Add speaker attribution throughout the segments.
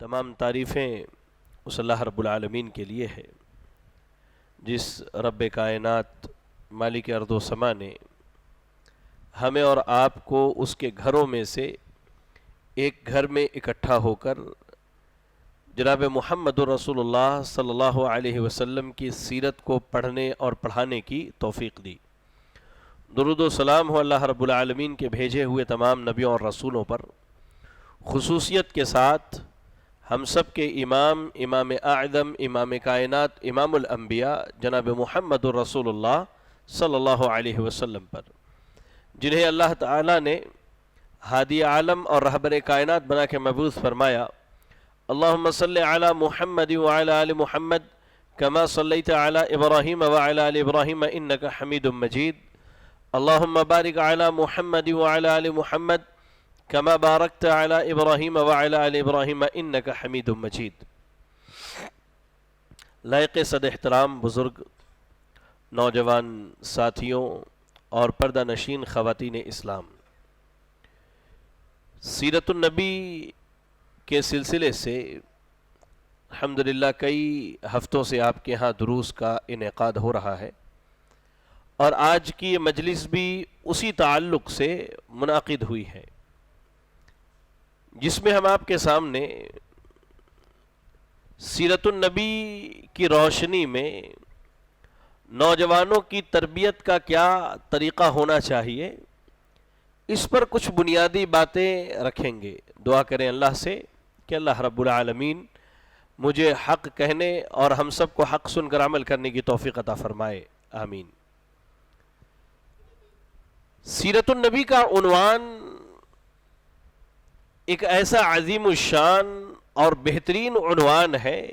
Speaker 1: تمام تعریفیں اس اللہ رب العالمین کے لیے ہے جس رب کائنات مالک ارض و سما نے ہمیں اور آپ کو اس کے گھروں میں سے ایک گھر میں اکٹھا ہو کر جناب محمد رسول اللہ صلی اللہ علیہ وسلم کی سیرت کو پڑھنے اور پڑھانے کی توفیق دی۔ درود و سلام ہو اللہ رب العالمین کے بھیجے ہوئے تمام نبیوں اور رسولوں پر، خصوصیت کے ساتھ ہم سب کے امام اعظم، امام کائنات، امام الانبیاء جناب محمد رسول اللہ صلی اللہ علیہ وسلم پر، جنہیں اللہ تعالیٰ نے ہادی عالم اور رہبر کائنات بنا کے مبعوث فرمایا۔ اللہم صلی علی محمد وعلی آل محمد کما صلیت علی ابراہیم وعلی آل ابراہیم انک حمید مجید۔ اللہم بارک علی محمد وعلی آل محمد کما بارکت علی ابراہیم وعلی آل ابراہیم انک حمید مجید۔ لائق صد احترام بزرگ، نوجوان ساتھیوں اور پردہ نشین خواتین اسلام، سیرت النبی کے سلسلے سے الحمدللہ کئی ہفتوں سے آپ کے ہاں دروس کا انعقاد ہو رہا ہے، اور آج کی یہ مجلس بھی اسی تعلق سے منعقد ہوئی ہے، جس میں ہم آپ کے سامنے سیرت النبی کی روشنی میں نوجوانوں کی تربیت کا کیا طریقہ ہونا چاہیے، اس پر کچھ بنیادی باتیں رکھیں گے۔ دعا کریں اللہ سے کہ اللہ رب العالمین مجھے حق کہنے اور ہم سب کو حق سن کر عمل کرنے کی توفیق عطا فرمائے، آمین۔ سیرت النبی کا عنوان ایک ایسا عظیم الشان اور بہترین عنوان ہے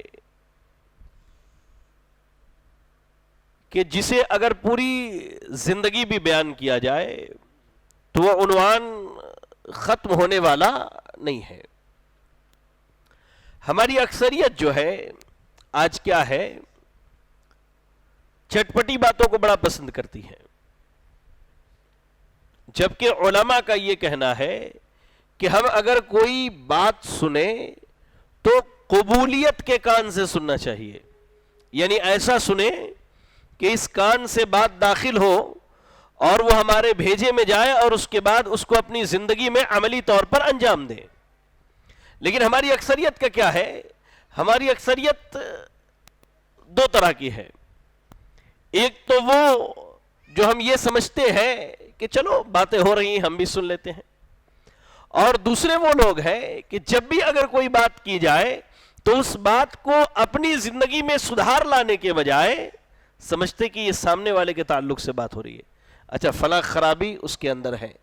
Speaker 1: کہ جسے اگر پوری زندگی بھی بیان کیا جائے تو وہ عنوان ختم ہونے والا نہیں ہے۔ ہماری اکثریت جو ہے آج کیا ہے، چٹپٹی باتوں کو بڑا پسند کرتی ہے، جبکہ علماء کا یہ کہنا ہے کہ ہم اگر کوئی بات سنیں تو قبولیت کے کان سے سننا چاہیے، یعنی ایسا سنیں کہ اس کان سے بات داخل ہو اور وہ ہمارے بھیجے میں جائے اور اس کے بعد اس کو اپنی زندگی میں عملی طور پر انجام دیں۔ لیکن ہماری اکثریت کا کیا ہے، ہماری اکثریت دو طرح کی ہے۔ ایک تو وہ جو ہم یہ سمجھتے ہیں کہ چلو باتیں ہو رہی ہیں ہم بھی سن لیتے ہیں، اور دوسرے وہ لوگ ہیں کہ جب بھی اگر کوئی بات کی جائے تو اس بات کو اپنی زندگی میں سدھار لانے کے بجائے سمجھتے کہ یہ سامنے والے کے تعلق سے بات ہو رہی ہے، اچھا فلاں خرابی اس کے اندر ہے،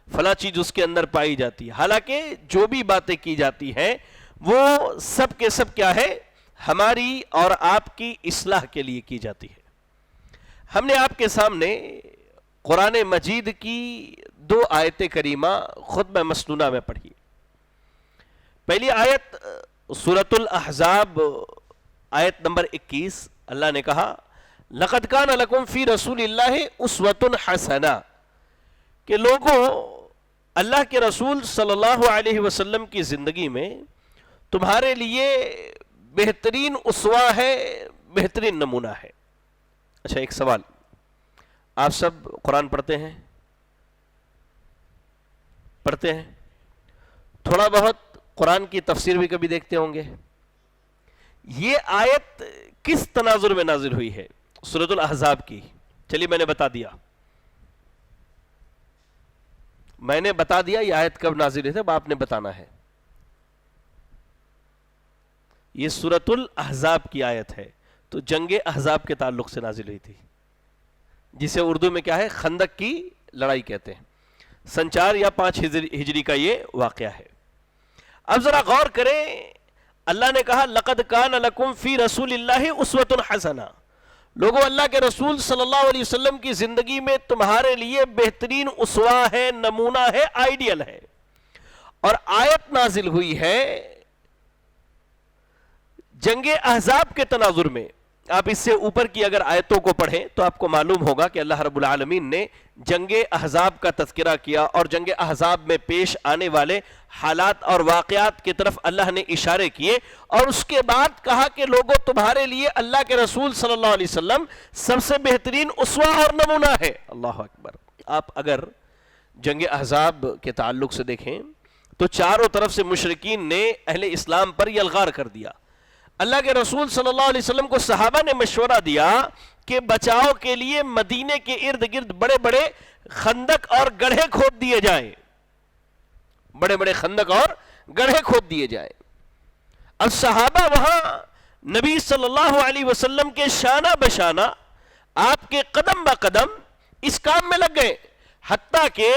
Speaker 1: فلاں چیز اس کے اندر پائی جاتی ہے، حالانکہ جو بھی باتیں کی جاتی ہیں وہ سب کے سب کیا ہے، ہماری اور آپ کی اصلاح کے لیے کی جاتی ہے۔ ہم نے آپ کے سامنے قرآن مجید کی 2 آیت کریمہ خطبہ مسنونہ میں پڑھی۔ پہلی آیت سورۃ الاحزاب آیت نمبر 21، اللہ نے کہا لَقَدْ كَانَ لَكُمْ فِي رَسُولِ اللَّهِ أُسْوَةٌ حَسَنَةٌ، کہ لوگوں اللہ کے رسول صلی اللہ علیہ وسلم کی زندگی میں تمہارے لیے بہترین اسوہ ہے، بہترین نمونہ ہے۔ اچھا ایک سوال، آپ سب قرآن پڑھتے ہیں؟ پڑھتے ہیں؟ تھوڑا بہت قرآن کی تفسیر بھی کبھی دیکھتے ہوں گے؟ یہ آیت کس تناظر میں نازل ہوئی ہے؟ سورۃ الاحزاب کی۔ چلیے میں نے بتا دیا یہ آیت کب نازل ہوئی تھی، اب آپ نے بتانا ہے۔ یہ سورۃ الاحزاب کی آیت ہے، تو جنگ احزاب کے تعلق سے نازل ہوئی تھی، جسے اردو میں کیا ہے، خندق کی لڑائی کہتے ہیں۔ سن 4 یا 5 ہجری کا یہ واقعہ ہے۔ اب ذرا غور کریں، اللہ نے کہا لَقَدْ كَانَ لَكُمْ فِي رَسُولِ اللَّهِ أُسْوَةٌ حَسَنَةٌ، لوگوں اللہ کے رسول صلی اللہ علیہ وسلم کی زندگی میں تمہارے لیے بہترین اسوہ ہے، نمونہ ہے، آئیڈیل ہے۔ اور آیت نازل ہوئی ہے جنگ احزاب کے تناظر میں۔ آپ اس سے اوپر کی اگر آیتوں کو پڑھیں تو آپ کو معلوم ہوگا کہ اللہ رب العالمین نے جنگ احزاب کا تذکرہ کیا اور جنگ احزاب میں پیش آنے والے حالات اور واقعات کی طرف اللہ نے اشارے کیے، اور اس کے بعد کہا کہ لوگوں تمہارے لیے اللہ کے رسول صلی اللہ علیہ وسلم سب سے بہترین اسوہ اور نمونہ ہے۔ اللہ اکبر۔ آپ اگر جنگ احزاب کے تعلق سے دیکھیں تو چاروں طرف سے مشرکین نے اہل اسلام پر یلغار کر دیا۔ اللہ کے رسول صلی اللہ علیہ وسلم کو صحابہ نے مشورہ دیا کہ بچاؤ کے لیے مدینے کے ارد گرد بڑے بڑے خندق اور گڑھے کھود دیے جائیں، بڑے بڑے خندق اور گڑھے کھود دیے جائیں۔ اب صحابہ وہاں نبی صلی اللہ علیہ وسلم کے شانہ بشانہ آپ کے قدم با قدم اس کام میں لگ گئے، حتیٰ کہ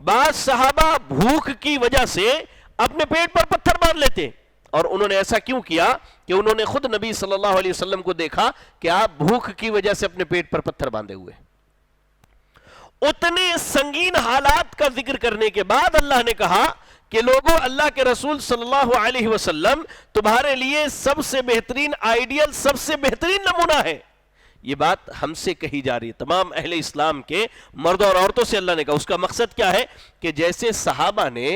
Speaker 1: بعض صحابہ بھوک کی وجہ سے اپنے پیٹ پر پتھر باندھ لیتے، اور انہوں نے ایسا کیوں کیا کہ انہوں نے خود نبی صلی اللہ علیہ وسلم کو دیکھا کہ آپ بھوک کی وجہ سے اپنے پیٹ پر پتھر باندھے ہوئے۔ اتنے سنگین حالات کا ذکر کرنے کے بعد اللہ نے کہا کہ لوگوں، اللہ کے رسول صلی اللہ علیہ وسلم تمہارے لیے سب سے بہترین آئیڈیل، سب سے بہترین نمونہ ہے۔ یہ بات ہم سے کہی جا رہی ہے، تمام اہل اسلام کے مردوں اور عورتوں سے اللہ نے کہا۔ اس کا مقصد کیا ہے کہ جیسے صحابہ نے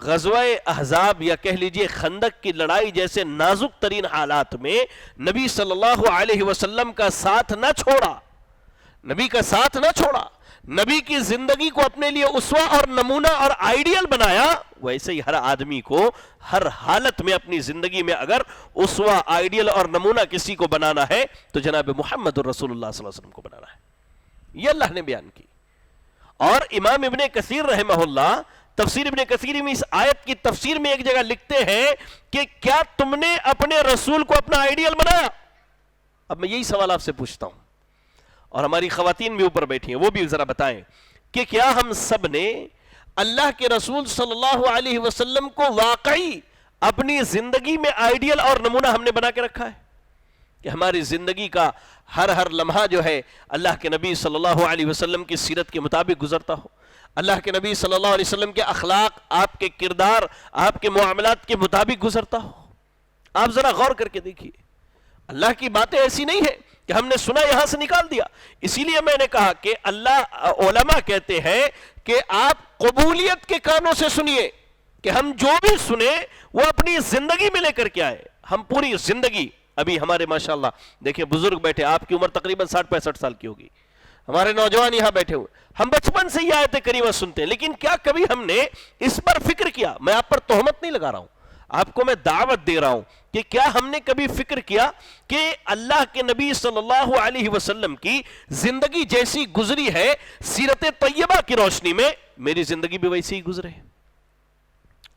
Speaker 1: غزوہ احزاب یا کہہ لیجئے خندق کی لڑائی جیسے نازک ترین حالات میں نبی صلی اللہ علیہ وسلم کا ساتھ نہ چھوڑا، نبی کا ساتھ نہ چھوڑا، نبی کی زندگی کو اپنے لیے اسوہ اور نمونہ اور آئیڈیل بنایا، ویسے ہی ہر آدمی کو ہر حالت میں اپنی زندگی میں اگر اسوہ، آئیڈیل اور نمونہ کسی کو بنانا ہے تو جناب محمد رسول اللہ صلی اللہ علیہ وسلم کو بنانا ہے۔ یہ اللہ نے بیان کی۔ اور امام ابن کثیر رحمہ اللہ تفسیر ابن کثیر میں اس آیت کی تفسیر میں ایک جگہ لکھتے ہیں کہ کیا تم نے اپنے رسول کو اپنا آئیڈیل بنایا؟ اب میں یہی سوال آپ سے پوچھتا ہوں، اور ہماری خواتین بھی اوپر بیٹھی ہیں، وہ بھی ذرا بتائیں کہ کیا ہم سب نے اللہ کے رسول صلی اللہ علیہ وسلم کو واقعی اپنی زندگی میں آئیڈیل اور نمونہ ہم نے بنا کے رکھا ہے کہ ہماری زندگی کا ہر لمحہ جو ہے اللہ کے نبی صلی اللہ علیہ وسلم کی سیرت کے مطابق گزرتا ہو، اللہ کے نبی صلی اللہ علیہ وسلم کے اخلاق، آپ کے کردار، آپ کے معاملات کے مطابق گزرتا ہو؟ آپ ذرا غور کر کے دیکھیے، اللہ کی باتیں ایسی نہیں ہیں کہ ہم نے سنا یہاں سے نکال دیا۔ اسی لیے میں نے کہا کہ علماء کہتے ہیں کہ آپ قبولیت کے کانوں سے سنیے، کہ ہم جو بھی سنیں وہ اپنی زندگی میں لے کر کے آئے۔ ہم پوری زندگی، ابھی ہمارے ماشاءاللہ دیکھیں بزرگ بیٹھے، آپ کی عمر تقریباً 60-65 سال کی ہوگی، ہمارے نوجوان یہاں بیٹھے ہوئے، ہم بچپن سے یہ آیت کریمہ سنتے ہیں، لیکن کیا کبھی ہم نے اس پر فکر کیا؟ میں آپ پر تہمت نہیں لگا رہا ہوں، آپ کو میں دعوت دے رہا ہوں کہ کیا ہم نے کبھی فکر کیا کہ اللہ کے نبی صلی اللہ علیہ وسلم کی زندگی جیسی گزری ہے سیرت طیبہ کی روشنی میں، میری زندگی بھی ویسی ہی گزرے؟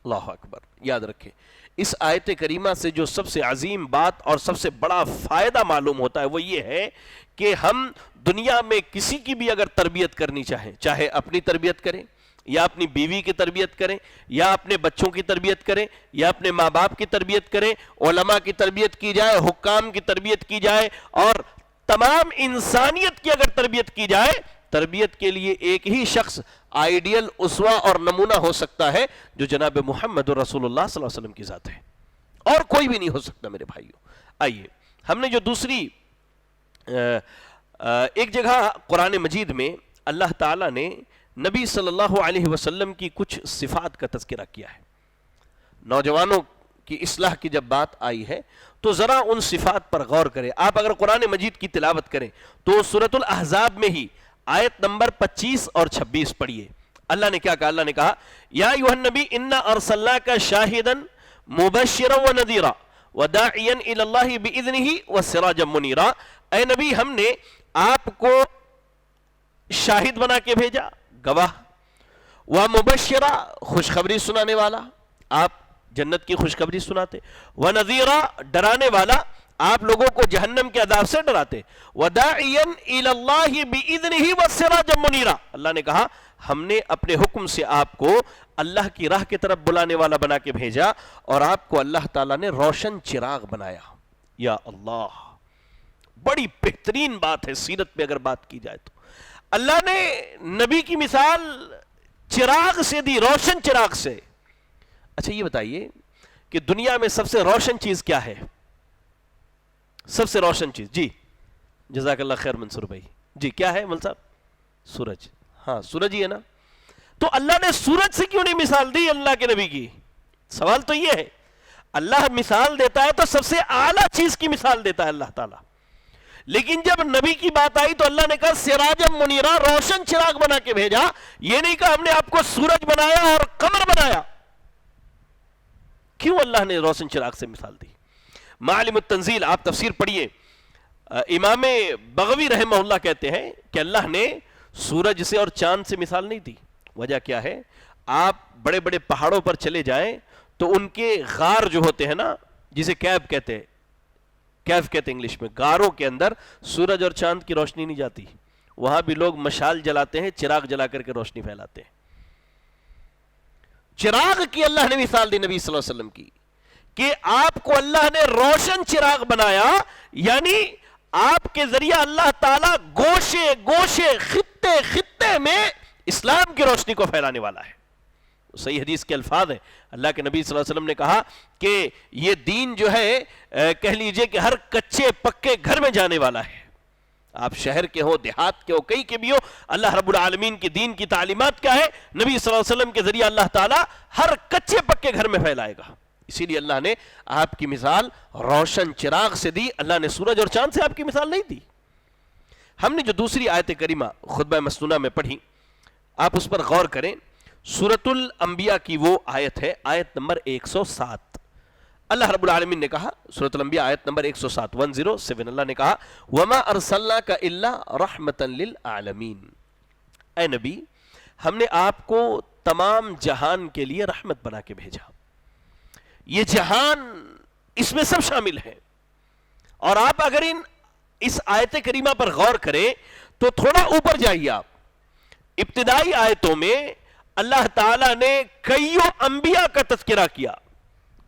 Speaker 1: اللہ اکبر۔ یاد رکھیں، اس آیت کریمہ سے جو سب سے عظیم بات اور سب سے بڑا فائدہ معلوم ہوتا ہے وہ یہ ہے کہ ہم دنیا میں کسی کی بھی اگر تربیت کرنی چاہیں، چاہے اپنی تربیت کریں یا اپنی بیوی کی تربیت کریں یا اپنے بچوں کی تربیت کریں یا اپنے ماں باپ کی تربیت کریں، علماء کی تربیت کی جائے، حکام کی تربیت کی جائے، اور تمام انسانیت کی اگر تربیت کی جائے، تربیت کے لیے ایک ہی شخص آئیڈیل، اسوہ اور نمونہ ہو سکتا ہے، جو جناب محمد رسول اللہ صلی اللہ علیہ وسلم کی ذات ہے، اور کوئی بھی نہیں ہو سکتا میرے بھائیوں۔ آئیے ہم نے جو دوسری ایک جگہ قرآن مجید میں اللہ تعالیٰ نے نبی صلی اللہ علیہ وسلم کی کچھ صفات کا تذکرہ کیا ہے۔ نوجوانوں کی اصلاح کی جب بات آئی ہے تو ذرا ان صفات پر غور کریں۔ آپ اگر قرآن مجید کی تلاوت کریں تو سورۃ الاحزاب میں ہی آیت نمبر 25 اور 26 پڑھیے۔ اللہ نے کیا کہا؟ اللہ نے کہا یا ایھا النبی انا ارسلناک شاہدا مبشرا ونذیرا وداعیا الی اللہ باذنہ وسراجا منیرا۔ اے نبی، ہم نے آپ کو شاہد بنا کے بھیجا، گواہ، ومبشرا، خوشخبری سنانے والا، آپ جنت کی خوشخبری سناتے، ونذیرا، ڈرانے والا، آپ لوگوں کو جہنم کے عذاب سے ڈراتے، وداعیا الی اللہ باذنہ وسراجا منیرا۔ اللہ نے کہا ہم نے اپنے حکم سے آپ کو اللہ کی راہ کی طرف بلانے والا بنا کے بھیجا، اور آپ کو اللہ تعالیٰ نے روشن چراغ بنایا۔ یا اللہ، بڑی بہترین بات ہے سیرت میں اگر بات کی جائے تو۔ اللہ نے نبی کی مثال چراغ سے دی، روشن چراغ سے۔ اچھا یہ بتائیے کہ دنیا میں سب سے روشن چیز کیا ہے؟ سب سے روشن چیز. جی جزاک اللہ خیر منصور بھائی. جی کیا ہے مول صاحب؟ سورج. ہاں سورج ہی ہے نا. تو اللہ نے سورج سے کیوں نہیں مثال دی اللہ کے نبی کی؟ سوال تو یہ ہے. اللہ مثال دیتا ہے تو سب سے اعلیٰ چیز کی مثال دیتا ہے اللہ تعالیٰ. لیکن جب نبی کی بات آئی تو اللہ نے کہا سراجم منیرا، روشن چراغ بنا کے بھیجا. یہ نہیں کہا ہم نے آپ کو سورج بنایا اور قمر بنایا. کیوں اللہ نے روشن چراغ سے مثال دی؟ معالم التنزیل آپ تفسیر پڑھیے. امام بغوی رحمہ اللہ کہتے ہیں کہ اللہ نے سورج سے اور چاند سے مثال نہیں دی. وجہ کیا ہے؟ آپ بڑے بڑے پہاڑوں پر چلے جائیں تو ان کے غار جو ہوتے ہیں نا، جسے کیف کہتے ہیں، کیف کہتے ہیں انگلش میں، غاروں کے اندر سورج اور چاند کی روشنی نہیں جاتی. وہاں بھی لوگ مشال جلاتے ہیں، چراغ جلا کر کے روشنی پھیلاتے ہیں. چراغ کی اللہ نے مثال دی نبی صلی اللہ علیہ وسلم کی کہ آپ کو اللہ نے روشن چراغ بنایا، یعنی آپ کے ذریعہ اللہ تعالیٰ گوشے گوشے خطے خطے میں اسلام کی روشنی کو پھیلانے والا ہے. صحیح حدیث کے الفاظ ہیں. اللہ کے نبی صلی اللہ علیہ وسلم نے کہا کہ یہ دین جو ہے کہہ لیجئے کہ ہر کچے پکے گھر میں جانے والا ہے. آپ شہر کے ہو، دیہات کے ہو، کہیں کے بھی ہو، اللہ رب العالمین کی دین کی تعلیمات کیا ہے؟ نبی صلی اللہ علیہ وسلم کے ذریعہ اللہ تعالیٰ ہر کچے پکے گھر میں پھیلائے گا. اسی لیے اللہ نے آپ کی مثال روشن چراغ سے دی. اللہ نے سورج اور چاند سے آپ کی مثال نہیں دی. ہم نے جو دوسری آیت کریمہ خطبہ مسنونہ میں پڑھی، آپ اس پر غور کریں. سورۃ الانبیاء کی وہ آیت ہے، آیت نمبر 107. اللہ رب العالمین نے کہا، سورۃ الانبیاء آیت نمبر 107 107، اللہ نے کہا وَمَا أَرْسَلْنَاكَ إِلَّا رَحْمَةً لِلْعَالَمِينَ. اے نبی، ہم نے آپ کو تمام جہان کے لیے رحمت بنا کے بھیجا. یہ جہان، اس میں سب شامل ہے. اور آپ اگر اس آیت کریمہ پر غور کریں تو تھوڑا اوپر جائیے آپ. ابتدائی آیتوں میں اللہ تعالیٰ نے کئیوں انبیاء کا تذکرہ کیا،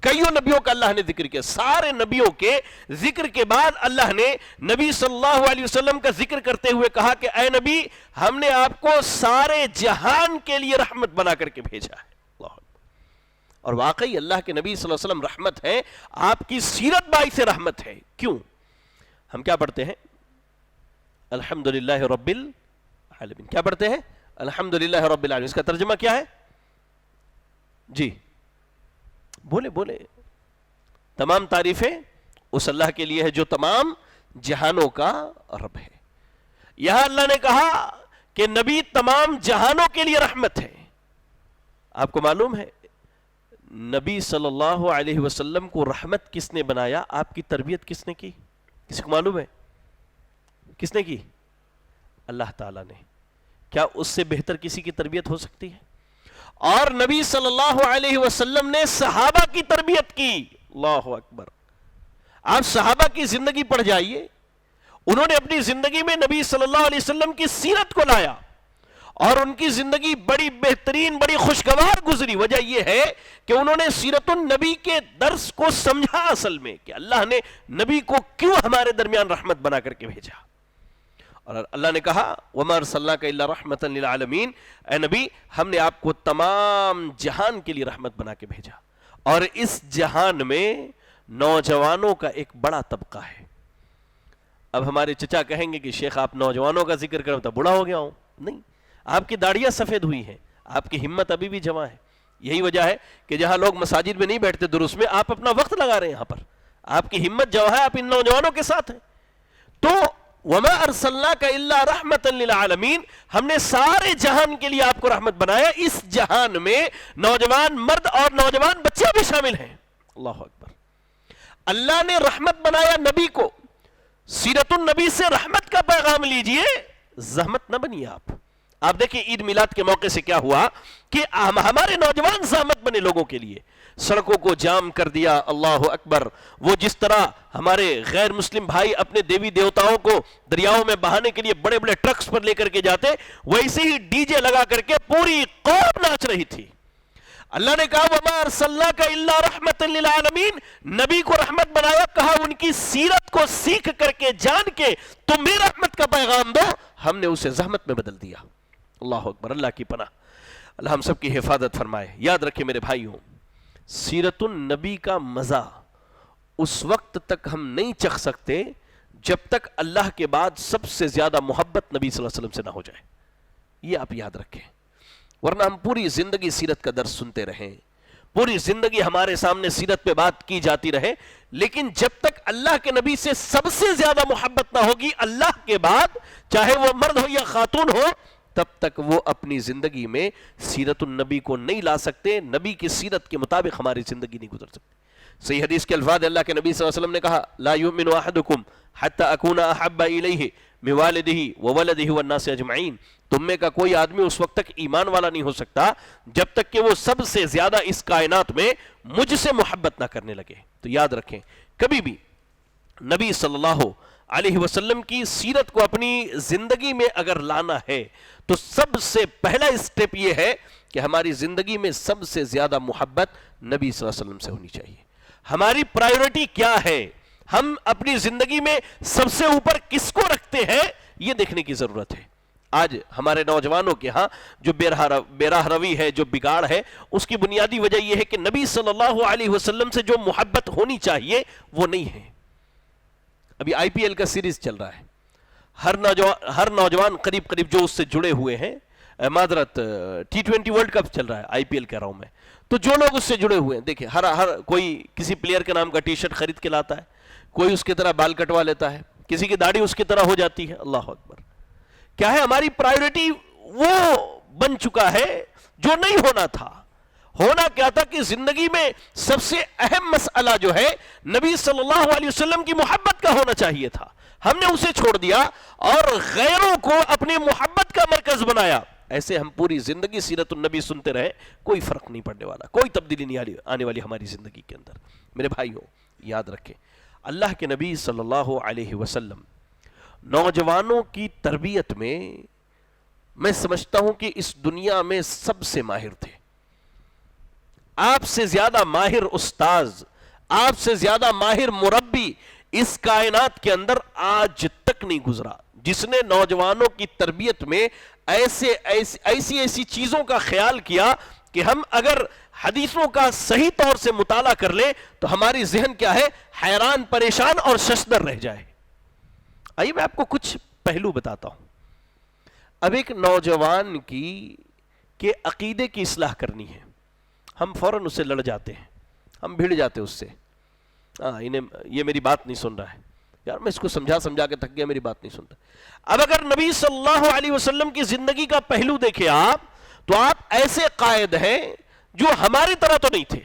Speaker 1: کئیوں نبیوں کا اللہ نے ذکر کیا. سارے نبیوں کے ذکر کے بعد اللہ نے نبی صلی اللہ علیہ وسلم کا ذکر کرتے ہوئے کہا کہ اے نبی، ہم نے آپ کو سارے جہان کے لیے رحمت بنا کر کے بھیجا ہے. اور واقعی اللہ کے نبی صلی اللہ علیہ وسلم رحمت ہے. آپ کی سیرت باعث رحمت ہے. کیوں؟ ہم کیا پڑھتے ہیں؟ الحمدللہ رب العالمین. کیا پڑھتے ہیں؟ الحمدللہ رب العالمین. اس کا ترجمہ کیا ہے؟ جی بولے بولے. تمام تعریفیں اس اللہ کے لیے ہے جو تمام جہانوں کا رب ہے. یہاں اللہ نے کہا کہ نبی تمام جہانوں کے لیے رحمت ہے. آپ کو معلوم ہے نبی صلی اللہ علیہ وسلم کو رحمت کس نے بنایا؟ آپ کی تربیت کس نے کی؟ کسی کو معلوم ہے کس نے کی؟ اللہ تعالیٰ نے. کیا اس سے بہتر کسی کی تربیت ہو سکتی ہے؟ اور نبی صلی اللہ علیہ وسلم نے صحابہ کی تربیت کی. اللہ اکبر. آپ صحابہ کی زندگی پڑھ جائیے. انہوں نے اپنی زندگی میں نبی صلی اللہ علیہ وسلم کی سیرت کو لایا اور ان کی زندگی بڑی بہترین، بڑی خوشگوار گزری. وجہ یہ ہے کہ انہوں نے سیرت النبی کے درس کو سمجھا اصل میں کہ اللہ نے نبی کو کیوں ہمارے درمیان رحمت بنا کر کے بھیجا. اور اللہ نے کہا وَمَا أَرْسَلْنَاكَ إِلَّا رَحْمَةً لِلْعَالَمِينَ. اے نبی، ہم نے آپ کو تمام جہان کے لیے رحمت بنا کے بھیجا. اور اس جہان میں نوجوانوں کا ایک بڑا طبقہ ہے. اب ہمارے چچا کہیں گے کہ شیخ آپ نوجوانوں کا ذکر کرو تو بوڑھا ہو گیا ہوں. نہیں، آپ کی داڑیاں سفید ہوئی ہیں، آپ کی ہمت ابھی بھی جوان ہے. یہی وجہ ہے کہ جہاں لوگ مساجد میں نہیں بیٹھتے دروس میں، آپ اپنا وقت لگا رہے ہیں یہاں پر. آپ کی ہمت جو ہے، آپ ان نوجوانوں کے ساتھ ہیں. تو وَمَا أَرْسَلْنَاكَ إِلَّا رَحْمَةً لِلْعَالَمِينَ، ہم نے سارے جہان کے لیے آپ کو رحمت بنایا. اس جہان میں نوجوان مرد اور نوجوان بچے بھی شامل ہیں. اللہ اکبر. اللہ نے رحمت بنایا نبی کو. سیرت النبی سے رحمت کا پیغام لیجئے، زحمت نہ بنیے آپ. آپ دیکھیں عید میلاد کے موقع سے کیا ہوا کہ ہمارے نوجوان زحمت بنے لوگوں کے لیے. سڑکوں کو جام کر دیا. اللہ اکبر. وہ جس طرح ہمارے غیر مسلم بھائی اپنے دیوی دیوتاؤں کو دریاؤں میں بہانے کے لیے بڑے بڑے ٹرکس پر لے کر کے جاتے، ویسے ہی ڈی جے لگا کر کے پوری قوم ناچ رہی تھی. اللہ نے کہا وَمَا أَرْسَلْنَاكَ إِلَّا رَحْمَةً لِلْعَالَمِينَ. نبی کو رحمت بنایا. کہا ان کی سیرت کو سیکھ کر کے جان کے تم بھی رحمت کا پیغام دو. ہم نے اسے زحمت میں بدل دیا. اللہ اکبر. اللہ کی پناہ. اللہ ہم سب کی حفاظت فرمائے. یاد رکھیں میرے بھائیوں، سیرت النبی کا مزہ اس وقت تک ہم نہیں چکھ سکتے جب تک اللہ کے بعد سب سے زیادہ محبت نبی صلی اللہ علیہ وسلم سے نہ ہو جائے. یہ آپ یاد رکھیں. ورنہ ہم پوری زندگی سیرت کا درس سنتے رہیں, پوری زندگی ہمارے سامنے سیرت پہ بات کی جاتی رہے, لیکن جب تک اللہ کے نبی سے سب سے زیادہ محبت نہ ہوگی اللہ کے بعد, چاہے وہ مرد ہو یا خاتون ہو, تب تک وہ اپنی زندگی میں سیرت النبی کو نہیں لا سکتے. نبی کی سیرت کے مطابق ہماری زندگی نہیں گزر سکتی. صحیح حدیث کے الفاظ اللہ کے نبی صلی اللہ علیہ وسلم نے کہا, لا یؤمن احدکم حتی اکون احب الیہ من والدہ وولدہ والناس اجمعین. تم میں کا کوئی آدمی اس وقت تک ایمان والا نہیں ہو سکتا جب تک کہ وہ سب سے زیادہ اس کائنات میں مجھ سے محبت نہ کرنے لگے. تو یاد رکھیں, کبھی بھی نبی صلی اللہ علیہ وسلم کی سیرت کو اپنی زندگی میں اگر لانا ہے تو سب سے پہلا اسٹیپ یہ ہے کہ ہماری زندگی میں سب سے زیادہ محبت نبی صلی اللہ علیہ وسلم سے ہونی چاہیے. ہماری پرائیورٹی کیا ہے, ہم اپنی زندگی میں سب سے اوپر کس کو رکھتے ہیں, یہ دیکھنے کی ضرورت ہے. آج ہمارے نوجوانوں کے ہاں جو بے راہ روی ہے, جو بگاڑ ہے, اس کی بنیادی وجہ یہ ہے کہ نبی صلی اللہ علیہ وسلم سے جو محبت ہونی چاہیے وہ نہیں ہے. ابھی آئی پی ایل کا سیریز چل رہا ہے, ہر نوجوان قریب قریب جو اس سے جڑے ہوئے ہیں, معذرت T20 ورلڈ کپ چل رہا ہے, آئی پی ایل کہہ رہا ہوں میں, تو جو لوگ اس سے جڑے ہوئے ہیں, دیکھیں ہر کوئی کسی پلیئر کے نام کا ٹی شرٹ خرید کے لاتا ہے, کوئی اس کی طرح بال کٹوا لیتا ہے, کسی کی داڑھی اس کی طرح ہو جاتی ہے. اللہ اکبر. کیا ہے, ہماری پرائیورٹی وہ بن چکا ہے جو نہیں ہونا تھا. ہونا کیا تھا کہ زندگی میں سب سے اہم مسئلہ جو ہے نبی صلی اللہ علیہ وسلم کی محبت کا ہونا چاہیے تھا. ہم نے اسے چھوڑ دیا اور غیروں کو اپنی محبت کا مرکز بنایا. ایسے ہم پوری زندگی سیرت النبی سنتے رہے, کوئی فرق نہیں پڑنے والا, کوئی تبدیلی نہیں آنے والی ہماری زندگی کے اندر. میرے بھائیوں یاد رکھیں, اللہ کے نبی صلی اللہ علیہ وسلم نوجوانوں کی تربیت میں سمجھتا ہوں کہ اس دنیا میں سب سے ماہر تھے. آپ سے زیادہ ماہر استاذ, آپ سے زیادہ ماہر مربی اس کائنات کے اندر آج تک نہیں گزرا, جس نے نوجوانوں کی تربیت میں ایسی چیزوں کا خیال کیا کہ ہم اگر حدیثوں کا صحیح طور سے مطالعہ کر لیں تو ہماری ذہن کیا ہے, حیران پریشان اور ششدر رہ جائے. آئیے میں آپ کو کچھ پہلو بتاتا ہوں. اب ایک نوجوان کے عقیدے کی اصلاح کرنی ہے, ہم فوراً اس سے لڑ جاتے ہیں, ہم بھیڑ جاتے اس سے, یہ میری بات نہیں سن رہا ہے, یار میں اس کو سمجھا کے تھک گیا, میری بات نہیں سنتا. اب اگر نبی صلی اللہ علیہ وسلم کی زندگی کا پہلو دیکھیں آپ, تو آپ ایسے قائد ہیں جو ہماری طرح تو نہیں تھے.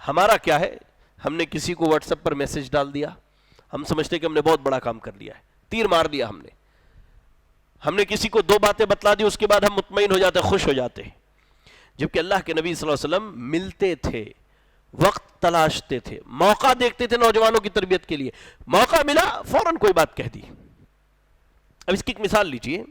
Speaker 1: ہمارا کیا ہے, ہم نے کسی کو واٹس ایپ پر میسج ڈال دیا, ہم سمجھتے کہ ہم نے بہت بڑا کام کر لیا ہے, تیر مار دیا ہم نے کسی کو 2 باتیں بتلا دی, اس کے بعد ہم مطمئن ہو جاتے, خوش ہو جاتے. جبکہ اللہ کے نبی صلی اللہ علیہ وسلم ملتے تھے, وقت تلاشتے تھے, موقع دیکھتے تھے نوجوانوں کی تربیت کے لیے. موقع ملا فوراً کوئی بات کہہ دی. اب اس کی ایک مثال لیجئے,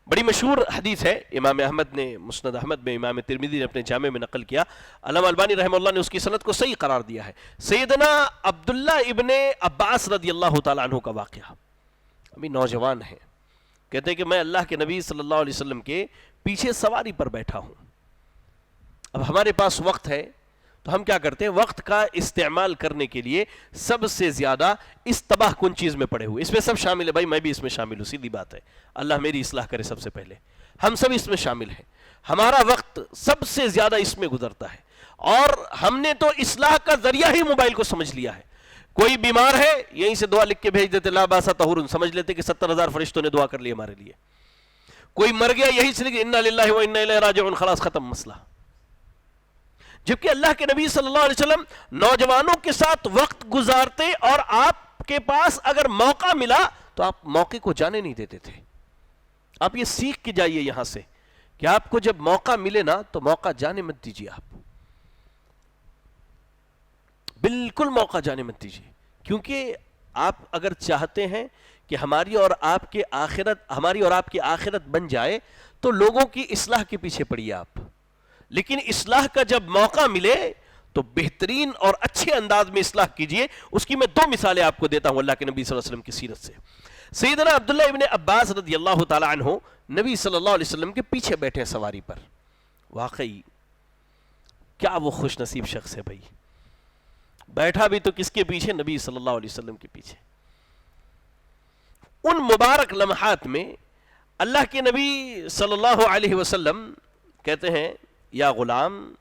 Speaker 1: بڑی مشہور حدیث ہے, امام احمد نے مسند احمد میں, امام ترمذی نے اپنے جامع میں نقل کیا, علامہ البانی رحمہ اللہ نے اس کی سند کو صحیح قرار دیا ہے. سیدنا عبداللہ ابن عباس رضی اللہ تعالیٰ عنہ کا واقعہ. ابھی نوجوان ہیں, کہتے ہیں کہ میں اللہ کے نبی صلی اللہ علیہ وسلم کے پیچھے سواری پر بیٹھا ہوں. اب ہمارے پاس وقت ہے تو ہم کیا کرتے ہیں, وقت کا استعمال کرنے کے لیے سب سے زیادہ اس تباہ کن چیز میں پڑے ہوئے. اس میں سب شامل ہے بھائی, میں بھی اس میں شامل ہوں, سیدھی بات ہے, اللہ میری اصلاح کرے. سب سے پہلے ہم سب اس میں شامل ہیں, ہمارا وقت سب سے زیادہ اس میں گزرتا ہے, اور ہم نے تو اصلاح کا ذریعہ ہی موبائل کو سمجھ لیا ہے. کوئی بیمار ہے, یہیں سے دعا لکھ کے بھیج دیتے, لا باسا طہور, سمجھ لیتے کہ 70,000 فرشتوں نے دعا کر لی ہمارے لیے. کوئی مر گیا, یہی سے لکھ انا للہ و انا الیہ راجعون, خلاص ختم مسئلہ. جبکہ اللہ کے نبی صلی اللہ علیہ وسلم نوجوانوں کے ساتھ وقت گزارتے, اور آپ کے پاس اگر موقع ملا تو آپ موقع کو جانے نہیں دیتے تھے. آپ یہ سیکھ کے جائیے یہاں سے کہ آپ کو جب موقع ملے نا تو موقع جانے مت دیجیے, آپ بالکل موقع جانے مت دیجیے. کیونکہ آپ اگر چاہتے ہیں کہ ہماری اور آپ کی آخرت بن جائے تو لوگوں کی اصلاح کے پیچھے پڑیے آپ. لیکن اصلاح کا جب موقع ملے تو بہترین اور اچھے انداز میں اصلاح کیجئے. اس کی میں 2 مثالیں آپ کو دیتا ہوں اللہ کے نبی صلی اللہ علیہ وسلم کی سیرت سے. سیدنا عبداللہ ابن عباس رضی اللہ تعالی عنہ نبی صلی اللہ علیہ وسلم کے پیچھے بیٹھے سواری پر. واقعی کیا وہ خوش نصیب شخص ہے بھائی, بیٹھا بھی تو کس کے پیچھے؟ نبی صلی اللہ علیہ وسلم کے پیچھے۔ ان مبارک لمحات میں اللہ کے نبی صلی اللہ علیہ وسلم کہتے ہیں یا غلام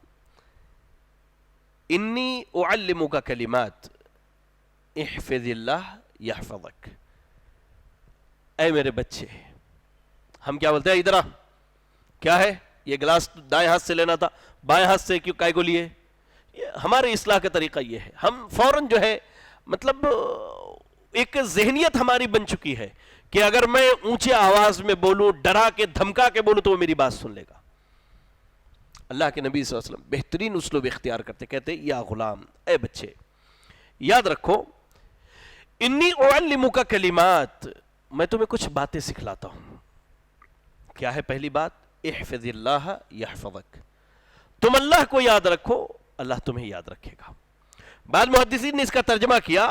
Speaker 1: انی اعلمک کلمات احفظ اللہ یحفظک، اے میرے بچے۔ ہم کیا بولتے ہیں؟ ادھر آ، کیا ہے یہ گلاس دائیں ہاتھ سے لینا تھا، بائیں ہاتھ سے کیوں کائے کو لیے؟ ہمارے اصلاح کا طریقہ یہ ہے، ہم فوراً جو ہے مطلب ایک ذہنیت ہماری بن چکی ہے کہ اگر میں اونچے آواز میں بولوں، ڈرا کے دھمکا کے بولوں تو وہ میری بات سن لے گا۔ اللہ کے نبی صلی اللہ علیہ وسلم بہترین اسلوب اختیار کرتے، کہتے یا غلام، اے بچے یاد رکھو انی اعلمک کلمات، میں تمہیں کچھ باتیں سکھلاتا ہوں۔ کیا ہے پہلی بات؟ احفظ اللہ یحفظک، تم اللہ کو یاد رکھو، اللہ تمہیں یاد رکھے گا۔ بعض محدثین نے اس کا ترجمہ کیا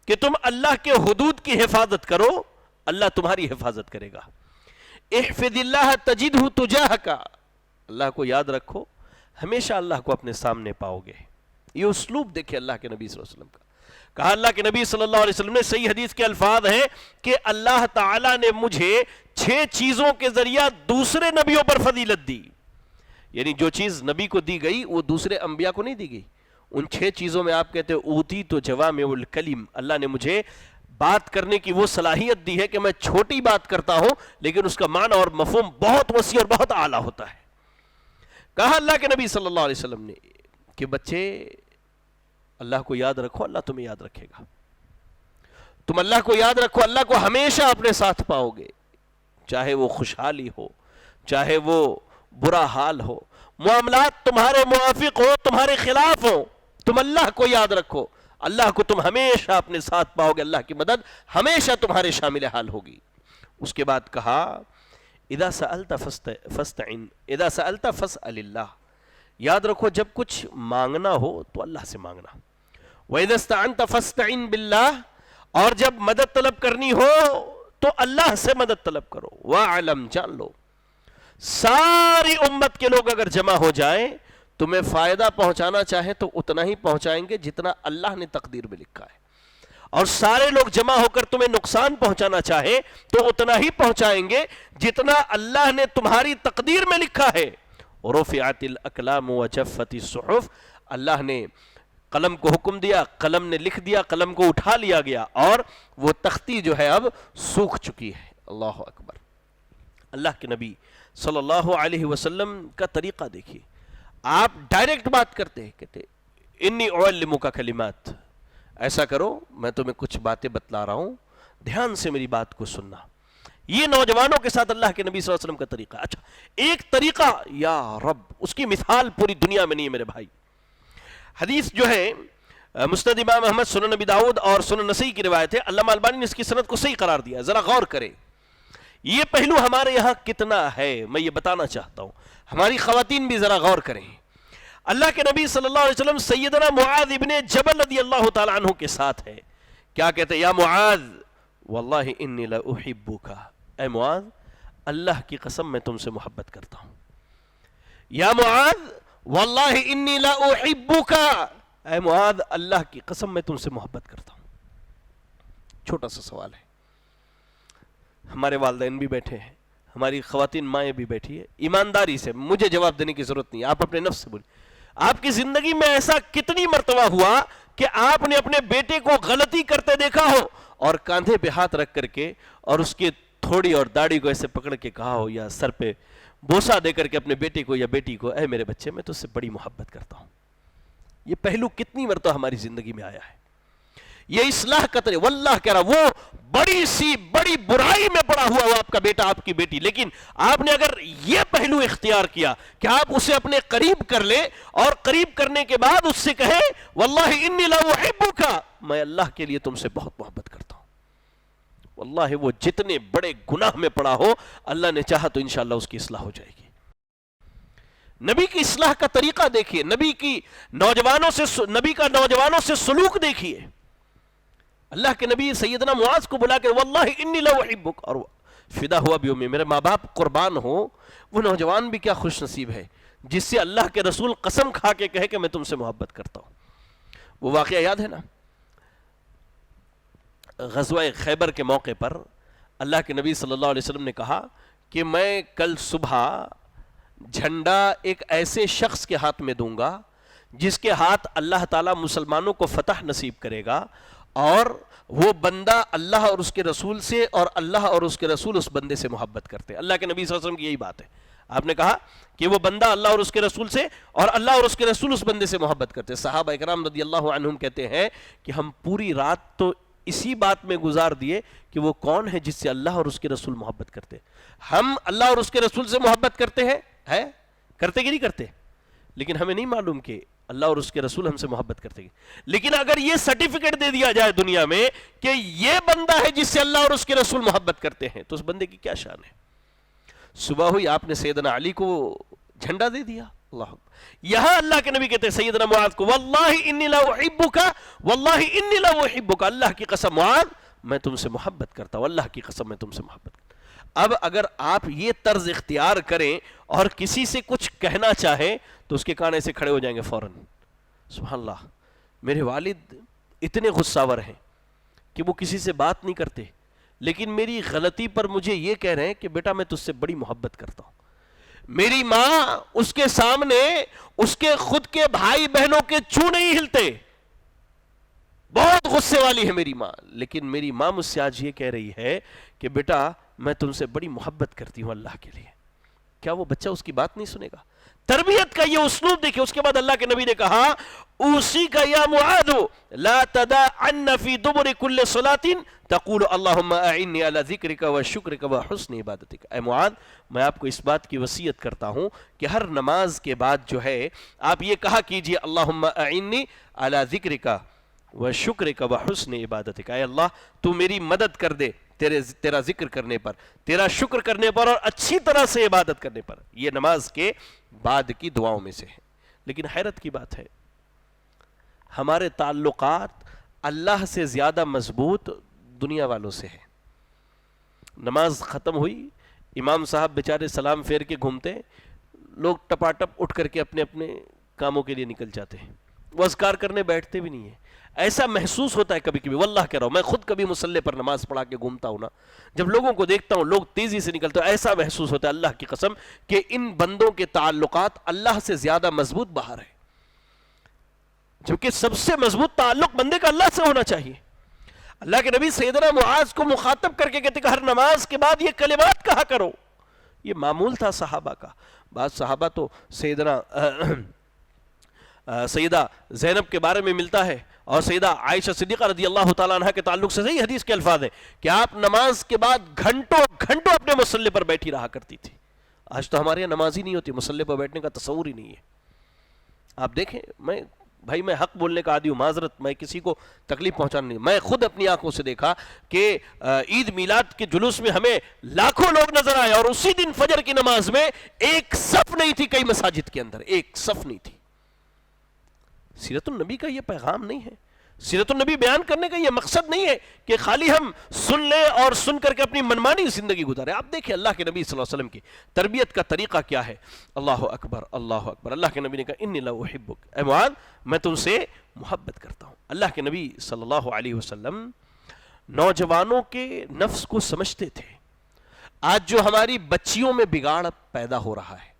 Speaker 1: کہ تم اللہ کے حدود کی حفاظت کرو، اللہ تمہاری حفاظت کرے گا۔ احفظ اللہ تجدہ تجاہک، اللہ کو یاد رکھو، ہمیشہ اللہ کو اپنے سامنے پاؤ گے۔ یہ اسلوب دیکھیں اللہ کے نبی صلی اللہ علیہ وسلم کا۔ کہا اللہ کے نبی صلی اللہ علیہ وسلم نے، صحیح حدیث کے الفاظ ہیں کہ اللہ تعالیٰ نے مجھے 6 چیزوں کے ذریعہ دوسرے نبیوں پر فضیلت دی، یعنی جو چیز نبی کو دی گئی وہ دوسرے انبیاء کو نہیں دی گئی۔ ان 6 چیزوں میں آپ کہتے ہیں اوتی تو جوامع الکلم، اللہ نے مجھے بات کرنے کی وہ صلاحیت دی ہے کہ میں چھوٹی بات کرتا ہوں لیکن اس کا معنی اور مفہوم بہت وسیع اور بہت اعلیٰ ہوتا ہے۔ کہا اللہ کے نبی صلی اللہ علیہ وسلم نے کہ بچے اللہ کو یاد رکھو، اللہ تمہیں یاد رکھے گا۔ تم اللہ کو یاد رکھو، اللہ کو ہمیشہ اپنے ساتھ پاؤ گے، چاہے وہ خوشحالی ہو، چاہے وہ برا حال ہو، معاملات تمہارے موافق ہو، تمہارے خلاف ہو، تم اللہ کو یاد رکھو، اللہ کو تم ہمیشہ اپنے ساتھ پاؤ گے، اللہ کی مدد ہمیشہ تمہارے شامل حال ہوگی۔ اس کے بعد کہا اذا سألت فاستعن، اذا سألت فاسأل اللہ، یاد رکھو جب کچھ مانگنا ہو تو اللہ سے مانگنا۔ وَإِذَا اسْتَعَنْتَ فَاسْتَعِنْ بِاللَّهِ، اور جب مدد طلب کرنی ہو تو اللہ سے مدد طلب کرو۔ وَاعْلَمْ، جان لو ساری امت کے لوگ اگر جمع ہو جائیں تمہیں فائدہ پہنچانا چاہے تو اتنا ہی پہنچائیں گے جتنا اللہ نے تقدیر میں لکھا ہے، اور سارے لوگ جمع ہو کر تمہیں نقصان پہنچانا چاہے تو اتنا ہی پہنچائیں گے جتنا اللہ نے تمہاری تقدیر میں لکھا ہے۔ رفعت الاقلام وجفت الصحف، اللہ نے قلم کو حکم دیا، قلم نے لکھ دیا، قلم کو اٹھا لیا گیا اور وہ تختی جو ہے اب سوکھ چکی ہے۔ اللہ اکبر۔ اللہ کے نبی صلی اللہ علیہ وسلم کا طریقہ دیکھیے، آپ ڈائریکٹ بات کرتے ہیں، کہتے انی اعلمک کلمات، ایسا کرو میں تمہیں کچھ باتیں بتلا رہا ہوں، دھیان سے میری بات کو سننا۔ یہ نوجوانوں کے ساتھ اللہ کے نبی صلی اللہ علیہ وسلم کا طریقہ۔ اچھا ایک طریقہ یا رب، اس کی مثال پوری دنیا میں نہیں ہے میرے بھائی۔ حدیث جو ہے مسند امام احمد، سنن نبی داؤد اور سنن نسائی کی روایت ہے، علامہ البانی نے اس کی سند کو صحیح قرار دیا۔ ذرا غور کریں یہ پہلو ہمارے یہاں کتنا ہے، میں یہ بتانا چاہتا ہوں، ہماری خواتین بھی ذرا غور کریں۔ اللہ کے نبی صلی اللہ علیہ وسلم سیدنا معاذ ابن جبل رضی اللہ تعالیٰ عنہ کے ساتھ ہے، کیا کہتے ہیں؟ یا معاذ واللہ انی لاحبک، اے معاذ اللہ کی قسم میں تم سے محبت کرتا ہوں۔ یا معاذ واللہ انی لاحبک، اے معاذ اللہ کی قسم میں تم سے محبت کرتا ہوں۔ چھوٹا سا سوال ہے، ہمارے والدین بھی بیٹھے ہیں، ہماری خواتین مائیں بھی بیٹھی ہے، ایمانداری سے مجھے جواب دینے کی ضرورت نہیں، آپ اپنے نفس سے بولیں، آپ کی زندگی میں ایسا کتنی مرتبہ ہوا کہ آپ نے اپنے بیٹے کو غلطی کرتے دیکھا ہو اور کاندھے پہ ہاتھ رکھ کر کے اور اس کی تھوڑی اور داڑھی کو ایسے پکڑ کے کہا ہو، یا سر پہ بوسہ دے کر کے اپنے بیٹے کو یا بیٹی کو، اے میرے بچے میں تو اس سے بڑی محبت کرتا ہوں؟ یہ پہلو کتنی مرتبہ ہماری زندگی میں آیا ہے؟ یہ اصلاح کا طریقہ، واللہ کہہ رہا وہ بڑی سی بڑی برائی میں پڑا ہوا آپ کا بیٹا، آپ کی بیٹی، لیکن آپ نے اگر یہ پہلو اختیار کیا کہ آپ اسے اپنے قریب کر لیں اور قریب کرنے کے بعد اس سے کہیں واللہ انی لاحبک، میں اللہ کے لیے تم سے بہت محبت کرتا ہوں، واللہ وہ جتنے بڑے گناہ میں پڑا ہو اللہ نے چاہا تو انشاءاللہ اس کی اصلاح ہو جائے گی۔ نبی کی اصلاح کا طریقہ دیکھیے، نبی کا نوجوانوں سے سلوک دیکھیے۔ اللہ کے نبی سیدنا معاذ کو بلا کے واللہ انی لاحبک، اور فدا ہوا بھی میرے ماں باپ قربان ہو، وہ نوجوان بھی کیا خوش نصیب ہے جس سے اللہ کے رسول قسم کھا کے کہے کہ میں تم سے محبت کرتا ہوں۔ وہ واقعہ یاد ہے نا، غزوہ خیبر کے موقع پر اللہ کے نبی صلی اللہ علیہ وسلم نے کہا کہ میں کل صبح جھنڈا ایک ایسے شخص کے ہاتھ میں دوں گا جس کے ہاتھ اللہ تعالیٰ مسلمانوں کو فتح نصیب کرے گا، اور وہ بندہ اللہ اور اس کے رسول سے اور اللہ اور اس کے رسول اس بندے سے محبت کرتے ہیں۔ اللہ کے نبی صلی اللہ علیہ وسلم کی یہی بات ہے، آپ نے کہا کہ وہ بندہ اللہ اور اس کے رسول سے اور اللہ اور اس کے رسول اس بندے سے محبت کرتے ہیں۔ صحابہ اکرام رضی اللہ عنہم کہتے ہیں کہ ہم پوری رات تو اسی بات میں گزار دیے کہ وہ کون ہے جس سے اللہ اور اس کے رسول محبت کرتے ہیں۔ ہم اللہ اور اس کے رسول سے محبت کرتے ہیں، کرتے کہ نہیں کرتے؟ لیکن ہمیں نہیں معلوم کہ اللہ اور اس کے رسول ہم سے محبت کرتے ہیں۔ لیکن اگر یہ سرٹیفکیٹ دے دیا جائے دنیا میں کہ یہ بندہ ہے جس سے اللہ اور اس کے رسول محبت کرتے ہیں، تو اس بندے کی کیا شان ہے؟ صبح ہوئی آپ نے سیدنا علی کو جھنڈا دے دیا، اللہ اکبر۔ یہاں اللہ کے نبی کہتے ہیں سیدنا معاذ کو، واللہ انی لا احبک، واللہ انی لا احبک، اللہ کی قسم معاذ میں تم سے محبت کرتا ہوں، اللہ کی قسم میں تم سے محبت کرتا ہوں۔ اب اگر آپ یہ طرز اختیار کریں اور کسی سے کچھ کہنا چاہیں تو اس کے کان ایسے کھڑے ہو جائیں گے فوراً، سبحان اللہ، میرے والد اتنے غصہ ہیں کہ وہ کسی سے بات نہیں کرتے، لیکن میری غلطی پر مجھے یہ کہہ رہے ہیں کہ بیٹا میں تجھ سے بڑی محبت کرتا ہوں۔ میری ماں اس کے سامنے اس کے خود کے بھائی بہنوں کے چوں نہیں ہلتے، بہت غصے والی ہے میری ماں، لیکن میری ماں مجھ سے آج یہ کہہ رہی ہے کہ بیٹا میں تم سے بڑی محبت کرتی ہوں اللہ کے لیے۔ کیا وہ بچہ اس کی بات نہیں سنے گا؟ تربیت کا یہ اسلوب دیکھیں۔ اس کے بعد اللہ کے نبی نے کہا اوصیک یا معاذ لا تدعن فی دبر کل صلاۃ تقول اللہم اعنی علی ذکرک و شکرک و حسن عبادتک۔ اے معاذ، میں آپ کو اس بات کی وصیت کرتا ہوں کہ ہر نماز کے بعد جو ہے آپ یہ کہا کیجئے اللہم اعنی علی ذکرک و شکرک و حسن عبادتک، اے اللہ تو میری مدد کر دے تیرا ذکر کرنے پر، تیرا شکر کرنے پر اور اچھی طرح سے عبادت کرنے پر۔ یہ نماز کے بعد کی دعاؤں میں سے ہے۔ لیکن حیرت کی بات ہے، ہمارے تعلقات اللہ سے زیادہ مضبوط دنیا والوں سے ہے۔ نماز ختم ہوئی، امام صاحب بیچارے سلام پھیر کے گھومتے، لوگ ٹپاٹپ اٹھ کر کے اپنے اپنے کاموں کے لیے نکل جاتے ہیں، وہ اذکار کرنے بیٹھتے بھی نہیں ہیں۔ ایسا محسوس ہوتا ہے کبھی کبھی، واللہ کہہ رہا ہوں، میں خود کبھی مصلی پر نماز پڑھا کے گھومتا ہوں نا، جب لوگوں کو دیکھتا ہوں لوگ تیزی سے نکلتے ہیں، ایسا محسوس ہوتا ہے اللہ کی قسم کہ ان بندوں کے تعلقات اللہ سے زیادہ مضبوط باہر ہے، جبکہ سب سے مضبوط تعلق بندے کا اللہ سے ہونا چاہیے۔ اللہ کے نبی سیدنا معاذ کو مخاطب کر کے کہتے کہ ہر نماز کے بعد یہ کلمات کہا کرو۔ یہ معمول تھا صحابہ کا۔ بعض صحابہ تو سیدہ زینب کے بارے میں ملتا ہے اور سیدہ عائشہ صدیقہ رضی اللہ تعالیٰ عنہ کے تعلق سے صحیح حدیث کے الفاظ ہیں کہ آپ نماز کے بعد گھنٹوں گھنٹوں اپنے مصلی پر بیٹھی رہا کرتی تھی۔ آج تو ہمارے یہاں نماز ہی نہیں ہوتی، مصلی پر بیٹھنے کا تصور ہی نہیں ہے۔ آپ دیکھیں، میں حق بولنے کا عادی ہوں، معذرت، میں کسی کو تکلیف پہنچانا نہیں، میں خود اپنی آنکھوں سے دیکھا کہ عید میلاد کے جلوس میں ہمیں لاکھوں لوگ نظر آئے اور اسی دن فجر کی نماز میں ایک صف نہیں تھی، کئی مساجد کے اندر ایک صف نہیں تھی۔ سیرت النبی کا یہ پیغام نہیں ہے، سیرت النبی بیان کرنے کا یہ مقصد نہیں ہے کہ خالی ہم سن لیں اور سن کر کے اپنی منمانی زندگی گزارے۔ آپ دیکھیں اللہ کے نبی صلی اللہ علیہ وسلم کی تربیت کا طریقہ کیا ہے۔ اللہ اکبر، اللہ اکبر۔ اللہ کے نبی نے کہا انی لا احبک، اے معاذ میں تم سے محبت کرتا ہوں۔ اللہ کے نبی صلی اللہ علیہ وسلم نوجوانوں کے نفس کو سمجھتے تھے۔ آج جو ہماری بچیوں میں بگاڑ پیدا ہو رہا ہے،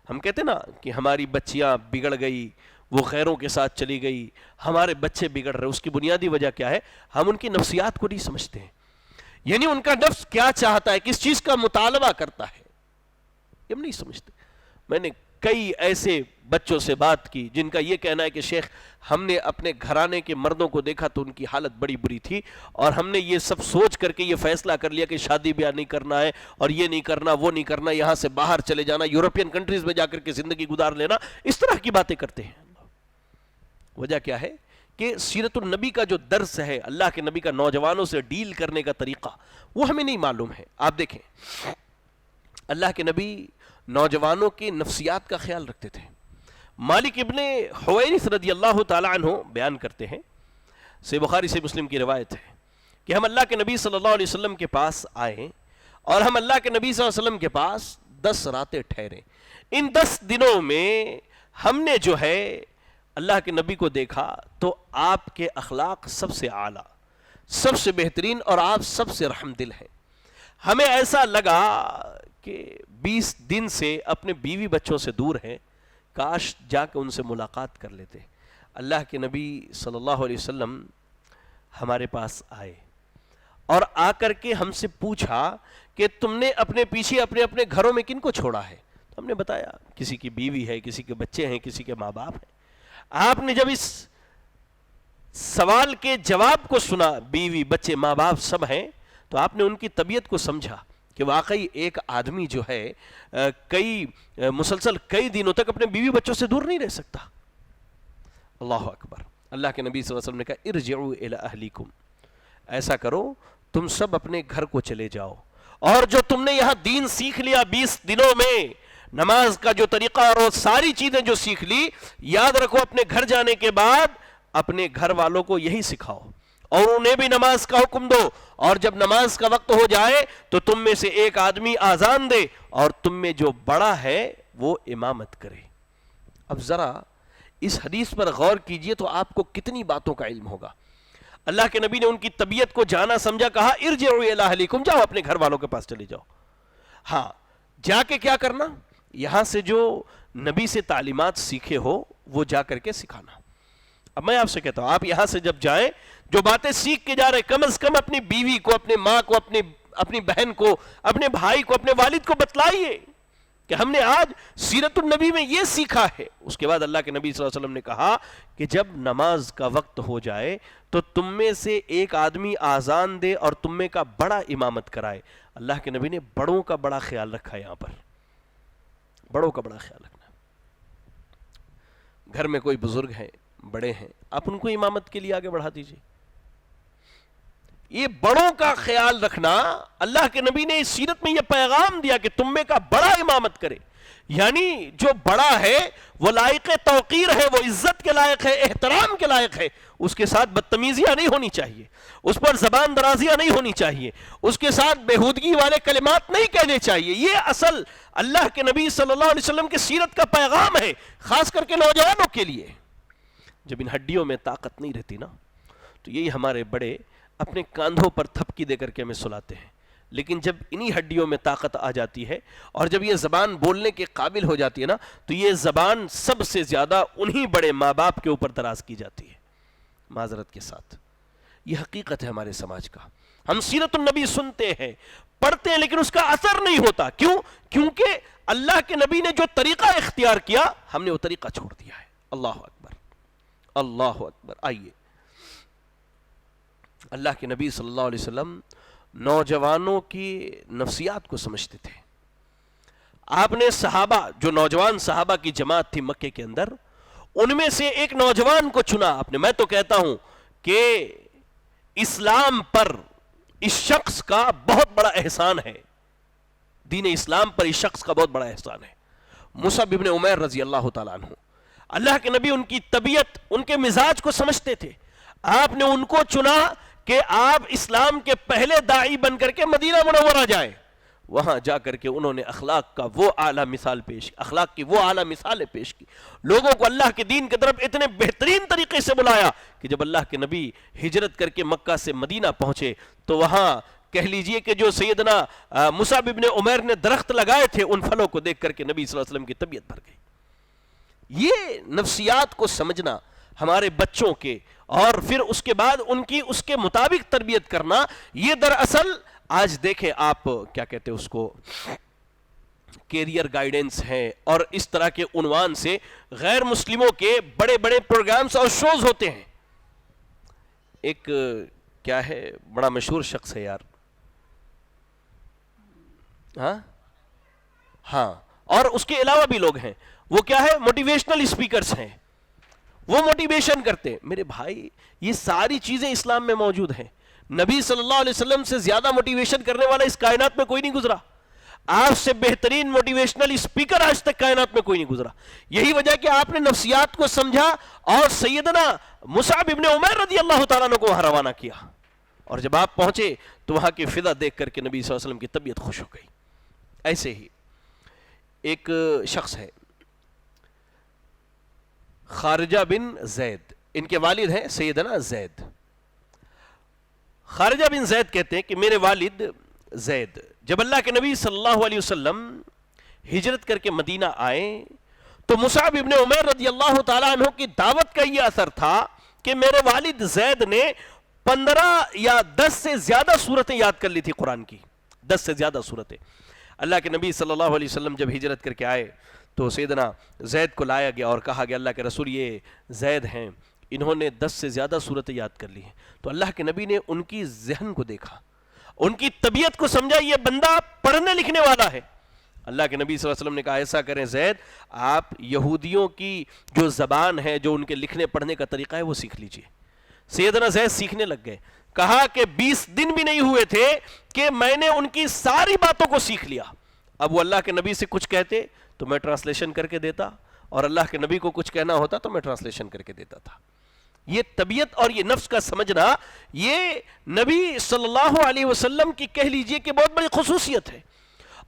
Speaker 1: ہم کہتے ہیں نا کہ ہماری بچیاں بگڑ گئی، وہ غیروں کے ساتھ چلی گئی، ہمارے بچے بگڑ رہے، اس کی بنیادی وجہ کیا ہے؟ ہم ان کی نفسیات کو نہیں سمجھتے ہیں، یعنی ان کا نفس کیا چاہتا ہے، کس چیز کا مطالبہ کرتا ہے، ہم نہیں سمجھتے۔ میں نے کئی ایسے بچوں سے بات کی جن کا یہ کہنا ہے کہ شیخ ہم نے اپنے گھرانے کے مردوں کو دیکھا تو ان کی حالت بڑی بری تھی، اور ہم نے یہ سب سوچ کر کے یہ فیصلہ کر لیا کہ شادی بیاہ نہیں کرنا ہے اور یہ نہیں کرنا وہ نہیں کرنا، یہاں سے باہر چلے جانا، یورپین کنٹریز میں جا کر کے زندگی گزار لینا، اس طرح کی باتیں کرتے ہیں۔ وجہ کیا ہے کہ سیرت النبی کا جو درس ہے، اللہ کے نبی کا نوجوانوں سے ڈیل کرنے کا طریقہ، وہ ہمیں نہیں معلوم ہے۔ آپ دیکھیں اللہ کے نبی نوجوانوں کی نفسیات کا خیال رکھتے تھے۔ مالک ابن حویرث رضی اللہ تعالی عنہ بیان کرتے ہیں، صحیح بخاری سے مسلم کی روایت ہے کہ ہم اللہ کے نبی صلی اللہ علیہ وسلم کے پاس آئے اور ہم اللہ کے نبی صلی اللہ علیہ وسلم کے پاس 10 راتیں ٹھہرے۔ ان 10 دنوں میں ہم نے جو ہے اللہ کے نبی کو دیکھا تو آپ کے اخلاق سب سے اعلیٰ، سب سے بہترین، اور آپ سب سے رحم دل ہیں. ہمیں ایسا لگا کہ 20 دن سے اپنے بیوی بچوں سے دور ہیں، کاش جا کے ان سے ملاقات کر لیتے. اللہ کے نبی صلی اللہ علیہ وسلم ہمارے پاس آئے اور آ کر کے ہم سے پوچھا کہ تم نے اپنے پیچھے اپنے اپنے گھروں میں کن کو چھوڑا ہے؟ تو ہم نے بتایا کسی کی بیوی ہے، کسی کے بچے ہیں، کسی کے ماں باپ ہیں. آپ نے جب اس سوال کے جواب کو سنا، بیوی بچے ماں باپ سب ہیں، تو آپ نے ان کی طبیعت کو سمجھا کہ واقعی ایک آدمی جو ہے مسلسل کئی دنوں تک اپنے بیوی بچوں سے دور نہیں رہ سکتا. اللہ اکبر. اللہ کے نبی صلی اللہ علیہ وسلم نے کہا ارجعوا الی اہلیکم، ایسا کرو تم سب اپنے گھر کو چلے جاؤ، اور جو تم نے یہاں دین سیکھ لیا 20 دنوں میں، نماز کا جو طریقہ اور وہ ساری چیزیں جو سیکھ لی، یاد رکھو اپنے گھر جانے کے بعد اپنے گھر والوں کو یہی سکھاؤ اور انہیں بھی نماز کا حکم دو، اور جب نماز کا وقت ہو جائے تو تم میں سے ایک آدمی آذان دے اور تم میں جو بڑا ہے وہ امامت کرے. اب ذرا اس حدیث پر غور کیجئے تو آپ کو کتنی باتوں کا علم ہوگا. اللہ کے نبی نے ان کی طبیعت کو جانا سمجھا، کہا ارجعوا الی اہلیکم، جاؤ اپنے گھر والوں کے پاس چلے جاؤ. ہاں، جا کے کیا کرنا؟ یہاں سے جو نبی سے تعلیمات سیکھے ہو وہ جا کر کے سکھانا. اب میں آپ سے کہتا ہوں، آپ یہاں سے جب جائیں، جو باتیں سیکھ کے جا رہے کم از کم اپنی بیوی کو، اپنے ماں کو، اپنی بہن کو، اپنے بھائی کو، اپنے والد کو بتلائیے کہ ہم نے آج سیرت النبی میں یہ سیکھا ہے. اس کے بعد اللہ کے نبی صلی اللہ علیہ وسلم نے کہا کہ جب نماز کا وقت ہو جائے تو تم میں سے ایک آدمی آذان دے اور تم میں کا بڑا امامت کرائے. اللہ کے نبی نے بڑوں کا بڑا خیال رکھا. یہاں پر بڑوں کا بڑا خیال رکھنا. گھر میں کوئی بزرگ ہیں، بڑے ہیں، آپ ان کو امامت کے لیے آگے بڑھا دیجیے. یہ بڑوں کا خیال رکھنا، اللہ کے نبی نے اس سیرت میں یہ پیغام دیا کہ تم میں کا بڑا امامت کرے. یعنی جو بڑا ہے وہ لائق توقیر ہے، وہ عزت کے لائق ہے، احترام کے لائق ہے. اس کے ساتھ بدتمیزیاں نہیں ہونی چاہیے، اس پر زبان درازیاں نہیں ہونی چاہیے، اس کے ساتھ بےہودگی والے کلمات نہیں کہنے چاہیے. یہ اصل اللہ کے نبی صلی اللہ علیہ وسلم کی سیرت کا پیغام ہے، خاص کر کے نوجوانوں کے لیے. جب ان ہڈیوں میں طاقت نہیں رہتی نا، تو یہی ہمارے بڑے اپنے کاندھوں پر تھپکی دے کر کے ہمیں سلاتے ہیں. لیکن جب انہی ہڈیوں میں طاقت آ جاتی ہے اور جب یہ زبان بولنے کے قابل ہو جاتی ہے نا، تو یہ زبان سب سے زیادہ انہی بڑے ماں باپ کے اوپر دراز کی جاتی ہے. معذرت کے ساتھ یہ حقیقت ہے ہمارے سماج کا. ہم سیرت النبی سنتے ہیں، پڑھتے ہیں، لیکن اس کا اثر نہیں ہوتا. کیوں؟ کیونکہ اللہ کے نبی نے جو طریقہ اختیار کیا، ہم نے وہ طریقہ چھوڑ دیا ہے. اللہ اکبر، اللہ اکبر. آئیے، اللہ کے نبی صلی اللہ علیہ وسلم نوجوانوں کی نفسیات کو سمجھتے تھے. آپ نے صحابہ، جو نوجوان صحابہ کی جماعت تھی مکے کے اندر، ان میں سے ایک نوجوان کو چنا آپ نے. میں تو کہتا ہوں کہ اسلام پر اس شخص کا بہت بڑا احسان ہے، دین اسلام پر اس شخص کا بہت بڑا احسان ہے. مصعب ابن عمیر رضی اللہ تعالیٰ عنہ. اللہ کے نبی ان کی طبیعت، ان کے مزاج کو سمجھتے تھے. آپ نے ان کو چنا کہ آپ اسلام کے پہلے داعی بن کر کے مدینہ منورہ جائیں. وہاں جا کر کے انہوں نے اخلاق کا وہ اعلیٰ مثال پیش کی، اخلاق کی وہ اعلیٰ مثالیں پیش کی. لوگوں کو اللہ کے دین کی طرف اتنے بہترین طریقے سے بلایا کہ جب اللہ کے نبی ہجرت کر کے مکہ سے مدینہ پہنچے تو وہاں کہہ لیجئے کہ جو سیدنا مصعب ابن عمیر نے درخت لگائے تھے، ان پھلوں کو دیکھ کر کے نبی صلی اللہ علیہ وسلم کی طبیعت بھر گئی. یہ نفسیات کو سمجھنا ہمارے بچوں کے، اور پھر اس کے بعد ان کی اس کے مطابق تربیت کرنا، یہ دراصل آج دیکھیں آپ کیا کہتے ہیں اس کو، کیریئر گائیڈنس ہیں، اور اس طرح کے عنوان سے غیر مسلموں کے بڑے بڑے پروگرامز اور شوز ہوتے ہیں. ایک کیا ہے، بڑا مشہور شخص ہے یار، ہاں، اور اس کے علاوہ بھی لوگ ہیں، وہ کیا ہے، موٹیویشنل اسپیکرز ہیں. وہ موٹیویشن کرتے ہیں. میرے بھائی، یہ ساری چیزیں اسلام میں موجود ہیں. نبی صلی اللہ علیہ وسلم سے زیادہ موٹیویشن کرنے والا اس کائنات میں کوئی نہیں گزرا. آپ سے بہترین موٹیویشنل اسپیکر آج تک کائنات میں کوئی نہیں گزرا. یہی وجہ کہ آپ نے نفسیات کو سمجھا اور سیدنا مصعب ابن عمیر رضی اللہ تعالیٰ عنہ کو وہاں روانہ کیا. اور جب آپ پہنچے تو وہاں کی فضا دیکھ کر کے نبی صلی اللہ علیہ وسلم کی طبیعت خوش ہو گئی. ایسے ہی ایک شخص ہے خارجہ بن زید، ان کے والد ہیں سیدنا زید. خارجہ بن زید کہتے ہیں کہ میرے والد زید جب اللہ کے نبی صلی اللہ علیہ وسلم ہجرت کر کے مدینہ آئے تو مصعب ابن عمیر رضی اللہ تعالیٰ عنہ کی دعوت کا یہ اثر تھا کہ میرے والد زید نے 15 یا 10 سے زیادہ سورتیں یاد کر لی تھی قرآن کی، 10 سے زیادہ سورتیں. اللہ کے نبی صلی اللہ علیہ وسلم جب ہجرت کر کے آئے تو سیدنا زید کو لایا گیا اور کہا گیا اللہ کے رسول یہ زید ہیں، انہوں نے 10 سے زیادہ سورتیں یاد کر لی ہیں. تو اللہ کے نبی نے ان کی ذہن کو دیکھا، ان کی طبیعت کو سمجھا، یہ بندہ پڑھنے لکھنے والا ہے. اللہ کے نبی صلی اللہ علیہ وسلم نے کہا ایسا کریں زید، آپ یہودیوں کی جو زبان ہے، جو ان کے لکھنے پڑھنے کا طریقہ ہے وہ سیکھ لیجئے. سیدنا زید سیکھنے لگ گئے. کہا کہ 20 دن بھی نہیں ہوئے تھے کہ میں نے ان کی ساری باتوں کو سیکھ لیا. اب وہ اللہ کے نبی سے کچھ کہتے تو میں ٹرانسلیشن کر کے دیتا، اور اللہ کے نبی کو کچھ کہنا ہوتا تو میں ٹرانسلیشن کر کے دیتا تھا. یہ طبیعت اور یہ نفس کا سمجھنا یہ نبی صلی اللہ علیہ وسلم کی کہہ لیجئے کہ بہت بڑی خصوصیت ہے.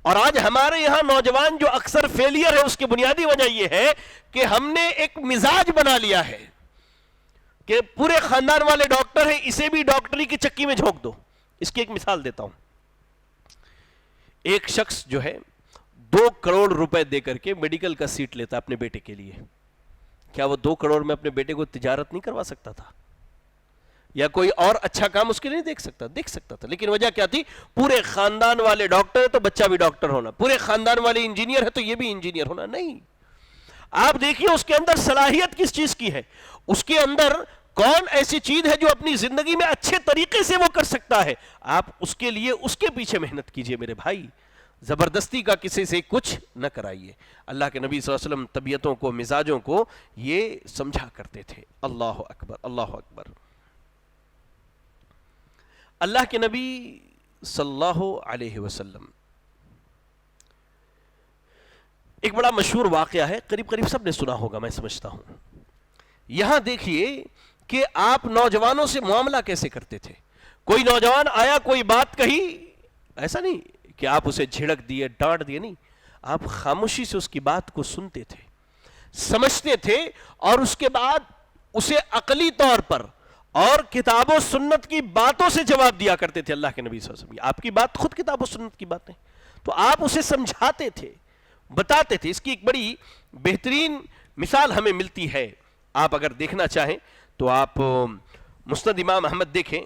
Speaker 1: اور آج ہمارے یہاں نوجوان جو اکثر فیلئر ہے اس کی بنیادی وجہ یہ ہے کہ ہم نے ایک مزاج بنا لیا ہے کہ پورے خاندان والے ڈاکٹر ہیں، اسے بھی ڈاکٹری کی چکی میں جھونک دو. اس کی ایک مثال دیتا ہوں. ایک شخص جو ہے 2 کروڑ روپے دے کر کے میڈیکل کا سیٹ لیتا اپنے بیٹے کے لیے. کیا وہ 2 کروڑ میں اپنے بیٹے کو تجارت نہیں کروا سکتا تھا؟ یا کوئی اور اچھا کام اس کے لیے دیکھ سکتا تھا. لیکن وجہ کیا تھی؟ پورے خاندان والے ڈاکٹر ہے تو بچہ بھی ڈاکٹر ہونا، پورے خاندان والے انجینئر ہے تو یہ بھی انجینئر ہونا. نہیں، آپ دیکھیے اس کے اندر صلاحیت کس چیز کی ہے، اس کے اندر کون ایسی چیز ہے جو اپنی زندگی میں اچھے طریقے سے وہ کر سکتا ہے. آپ اس کے لیے اس کے پیچھے محنت کیجئے میرے بھائی، زبردستی کا کسی سے کچھ نہ کرائیے. اللہ کے نبی صلی اللہ علیہ وسلم طبیعتوں کو، مزاجوں کو یہ سمجھا کرتے تھے. اللہ اکبر، اللہ اکبر. اللہ کے نبی صلی اللہ علیہ وسلم، ایک بڑا مشہور واقعہ ہے، قریب قریب سب نے سنا ہوگا میں سمجھتا ہوں. یہاں دیکھیے کہ آپ نوجوانوں سے معاملہ کیسے کرتے تھے. کوئی نوجوان آیا، کوئی بات کہی، ایسا نہیں کہ آپ اسے جھڑک دیے، ڈانٹ دیے، نہیں، آپ خاموشی سے اس کی بات کو سنتے تھے، سمجھتے تھے، اور اس کے بعد اسے عقلی طور پر اور کتاب و سنت کی باتوں سے جواب دیا کرتے تھے. اللہ کے نبی صلی اللہ علیہ وسلم، آپ کی بات خود کتاب و سنت کی باتیں، تو آپ اسے سمجھاتے تھے، بتاتے تھے. اس کی ایک بڑی بہترین مثال ہمیں ملتی ہے. آپ اگر دیکھنا چاہیں تو آپ مسند امام احمد دیکھیں.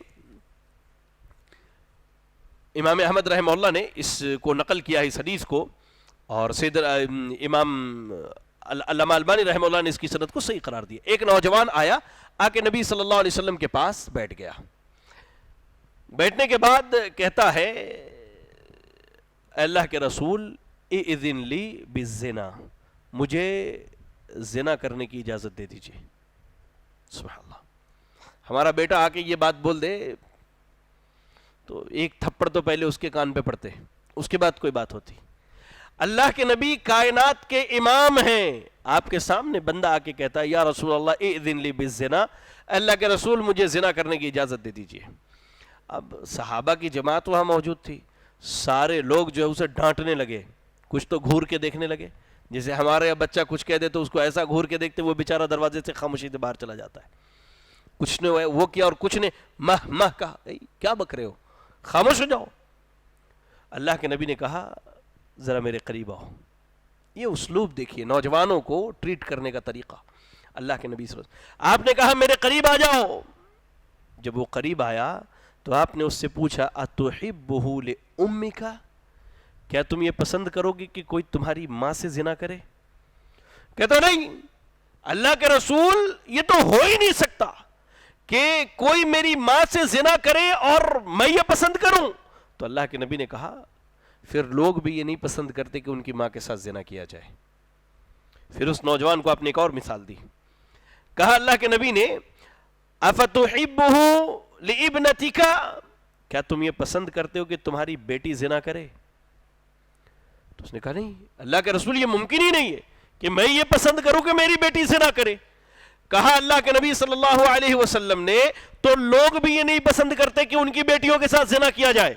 Speaker 1: امام احمد رحمہ اللہ نے اس کو نقل کیا ہے، اس حدیث کو، اور سید امام علامہ البانی رحمہ اللہ نے اس کی سند کو صحیح قرار دیا. ایک نوجوان آیا، آ کے نبی صلی اللہ علیہ وسلم کے پاس بیٹھ گیا. بیٹھنے کے بعد کہتا ہے اللہ کے رسول اذن لی بالزنا، مجھے زنا کرنے کی اجازت دے دیجئے. سبحان اللہ. ہمارا بیٹا آ کے یہ بات بول دے تو ایک تھپڑ تو پہلے اس کے کان پہ پڑتے، اس کے بعد کوئی بات ہوتی. اللہ کے نبی کائنات کے امام ہیں، آپ کے سامنے بندہ آ کے کہتا ہے یا رسول اللہ اذن لی بالزنا، اللہ کے رسول مجھے زنا کرنے کی اجازت دے دیجئے. اب صحابہ کی جماعت وہاں موجود تھی، سارے لوگ جو ہے اسے ڈانٹنے لگے، کچھ تو گھور کے دیکھنے لگے. جیسے ہمارے بچہ کچھ کہہ دے تو اس کو ایسا گھور کے دیکھتے وہ بیچارہ دروازے سے خاموشی سے باہر چلا جاتا ہے. کچھ نے وہ کیا اور کچھ نے مہ کہا، کیا بک رہے ہو، خاموش ہو جاؤ. اللہ کے نبی نے کہا ذرا میرے قریب آؤ. یہ اسلوب دیکھیے نوجوانوں کو ٹریٹ کرنے کا طریقہ. اللہ کے نبی صلی اللہ علیہ وسلم، آپ نے کہا میرے قریب آ جاؤ. جب وہ قریب آیا تو آپ نے اس سے پوچھا اتحبہ لأمک، کیا تم یہ پسند کرو گے کہ کوئی تمہاری ماں سے زنا کرے؟ کہتا نہیں اللہ کے رسول، یہ تو ہو ہی نہیں سکتا کہ کوئی میری ماں سے زنا کرے اور میں یہ پسند کروں. تو اللہ کے نبی نے کہا پھر لوگ بھی یہ نہیں پسند کرتے کہ ان کی ماں کے ساتھ زنا کیا جائے. پھر اس نوجوان کو آپ نے ایک اور مثال دی. کہا اللہ کے نبی نے افتحبہ لابنتک، کیا تم یہ پسند کرتے ہو کہ تمہاری بیٹی زنا کرے؟ تو اس نے کہا نہیں اللہ کے رسول، یہ ممکن ہی نہیں ہے کہ میں یہ پسند کروں کہ میری بیٹی زنا کرے. کہا اللہ کے نبی صلی اللہ علیہ وسلم نے تو لوگ بھی یہ نہیں پسند کرتے کہ ان کی بیٹیوں کے ساتھ زنا کیا جائے.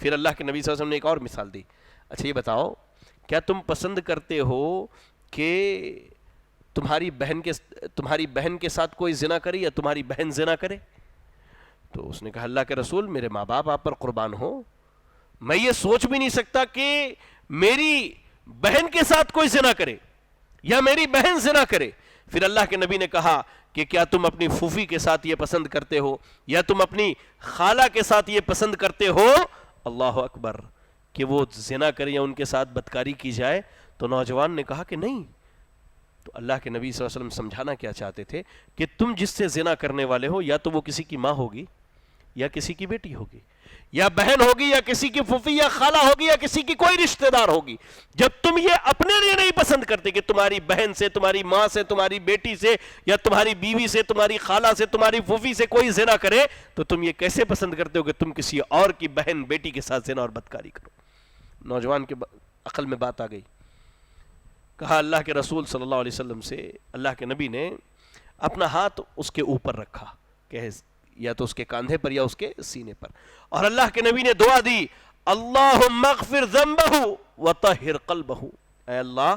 Speaker 1: پھر اللہ کے نبی صلی اللہ علیہ وسلم نے ایک اور مثال دی. اچھا یہ بتاؤ، کیا تم پسند کرتے ہو کہ تمہاری بہن کے ساتھ کوئی زنا کرے یا تمہاری بہن زنا کرے؟ تو اس نے کہا اللہ کے رسول میرے ماں باپ آپ پر قربان ہو، میں یہ سوچ بھی نہیں سکتا کہ میری بہن کے ساتھ کوئی زنا کرے یا میری بہن زنا کرے۔ پھر اللہ کے نبی نے کہا کہ کیا تم اپنی پھوپھی کے ساتھ یہ پسند کرتے ہو یا تم اپنی خالہ کے ساتھ یہ پسند کرتے ہو اللہ اکبر کہ وہ زنا کرے یا ان کے ساتھ بدکاری کی جائے؟ تو نوجوان نے کہا کہ نہیں۔ تو اللہ کے نبی صلی اللہ علیہ وسلم سمجھانا کیا چاہتے تھے کہ تم جس سے زنا کرنے والے ہو یا تو وہ کسی کی ماں ہوگی یا کسی کی بیٹی ہوگی یا بہن ہوگی یا کسی کی پھوپھی یا خالہ ہوگی یا کسی کی کوئی رشتہ دار ہوگی۔ جب تم یہ اپنے لیے نہیں پسند کرتے کہ تمہاری بہن سے، تمہاری ماں سے، تمہاری بیٹی سے یا تمہاری بیوی سے، تمہاری خالہ سے، تمہاری پھوپھی سے کوئی زنا کرے، تو تم یہ کیسے پسند کرتے ہو کہ تم کسی اور کی بہن بیٹی کے ساتھ زنا اور بدکاری کرو؟ نوجوان کے عقل میں بات آ گئی۔ کہا اللہ کے رسول صلی اللہ علیہ وسلم سے، اللہ کے نبی نے اپنا ہاتھ اس کے اوپر رکھا کہ یا تو اس کے کاندھے پر یا اس کے سینے پر، اور اللہ کے نبی نے دعا دی اللہم اغفر ذنبہ وطہر قلبہ، اے اللہ